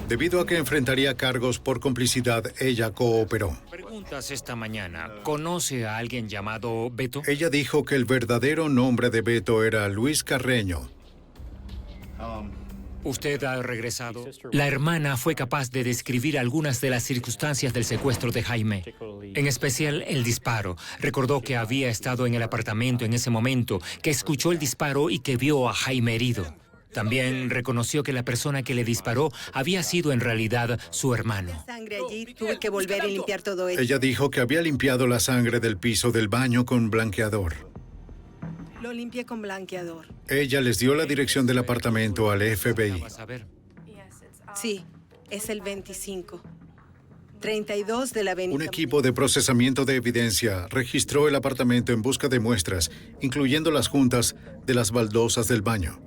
Debido a que enfrentaría cargos por complicidad, ella cooperó. Preguntas esta mañana. ¿Conoce a alguien llamado Beto? Ella dijo que el verdadero nombre de Beto era Luis Carreño. ¿Usted ha regresado? La hermana fue capaz de describir algunas de las circunstancias del secuestro de Jaime. En especial, el disparo. Recordó que había estado en el apartamento en ese momento, que escuchó el disparo y que vio a Jaime herido. También reconoció que la persona que le disparó había sido en realidad su hermano. Sangre allí, tuve que volver y limpiar todo eso. Ella dijo que había limpiado la sangre del piso del baño con blanqueador. Lo limpié con blanqueador. Ella les dio la dirección del apartamento al FBI. Sí, es el 25. 32 de la avenida. Un equipo de procesamiento de evidencia registró el apartamento en busca de muestras, incluyendo las juntas de las baldosas del baño.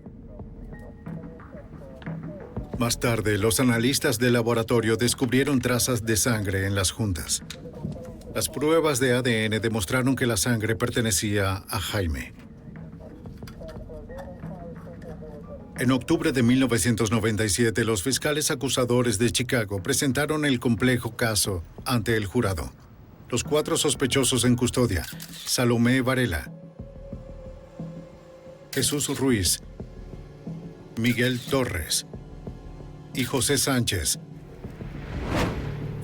Más tarde, los analistas del laboratorio descubrieron trazas de sangre en las juntas. Las pruebas de ADN demostraron que la sangre pertenecía a Jaime. En octubre de 1997, los fiscales acusadores de Chicago presentaron el complejo caso ante el jurado. Los 4 sospechosos en custodia: Salomé Varela, Jesús Ruiz, Miguel Torres y José Sánchez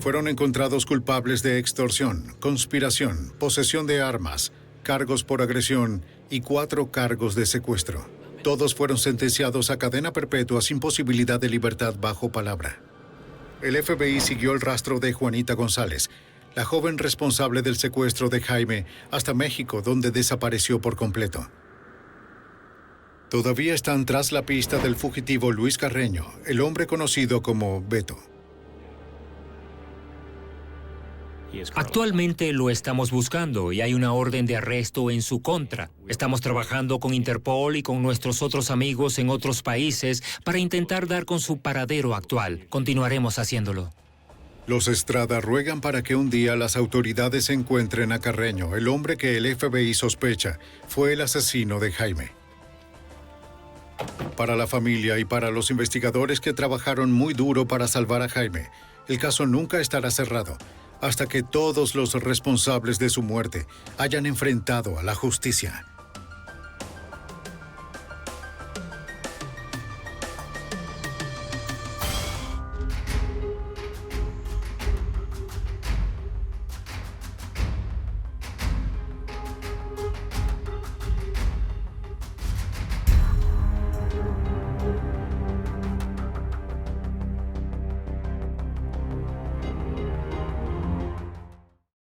fueron encontrados culpables de extorsión, conspiración, posesión de armas, cargos por agresión y 4 cargos de secuestro. Todos fueron sentenciados a cadena perpetua sin posibilidad de libertad bajo palabra. El FBI siguió el rastro de Juanita González, la joven responsable del secuestro de Jaime, hasta México, donde desapareció por completo. Todavía están tras la pista del fugitivo Luis Carreño, el hombre conocido como Beto. Actualmente lo estamos buscando y hay una orden de arresto en su contra. Estamos trabajando con Interpol y con nuestros otros amigos en otros países para intentar dar con su paradero actual. Continuaremos haciéndolo. Los Estrada ruegan para que un día las autoridades encuentren a Carreño, el hombre que el FBI sospecha fue el asesino de Jaime. Para la familia y para los investigadores que trabajaron muy duro para salvar a Jaime, el caso nunca estará cerrado hasta que todos los responsables de su muerte hayan enfrentado a la justicia.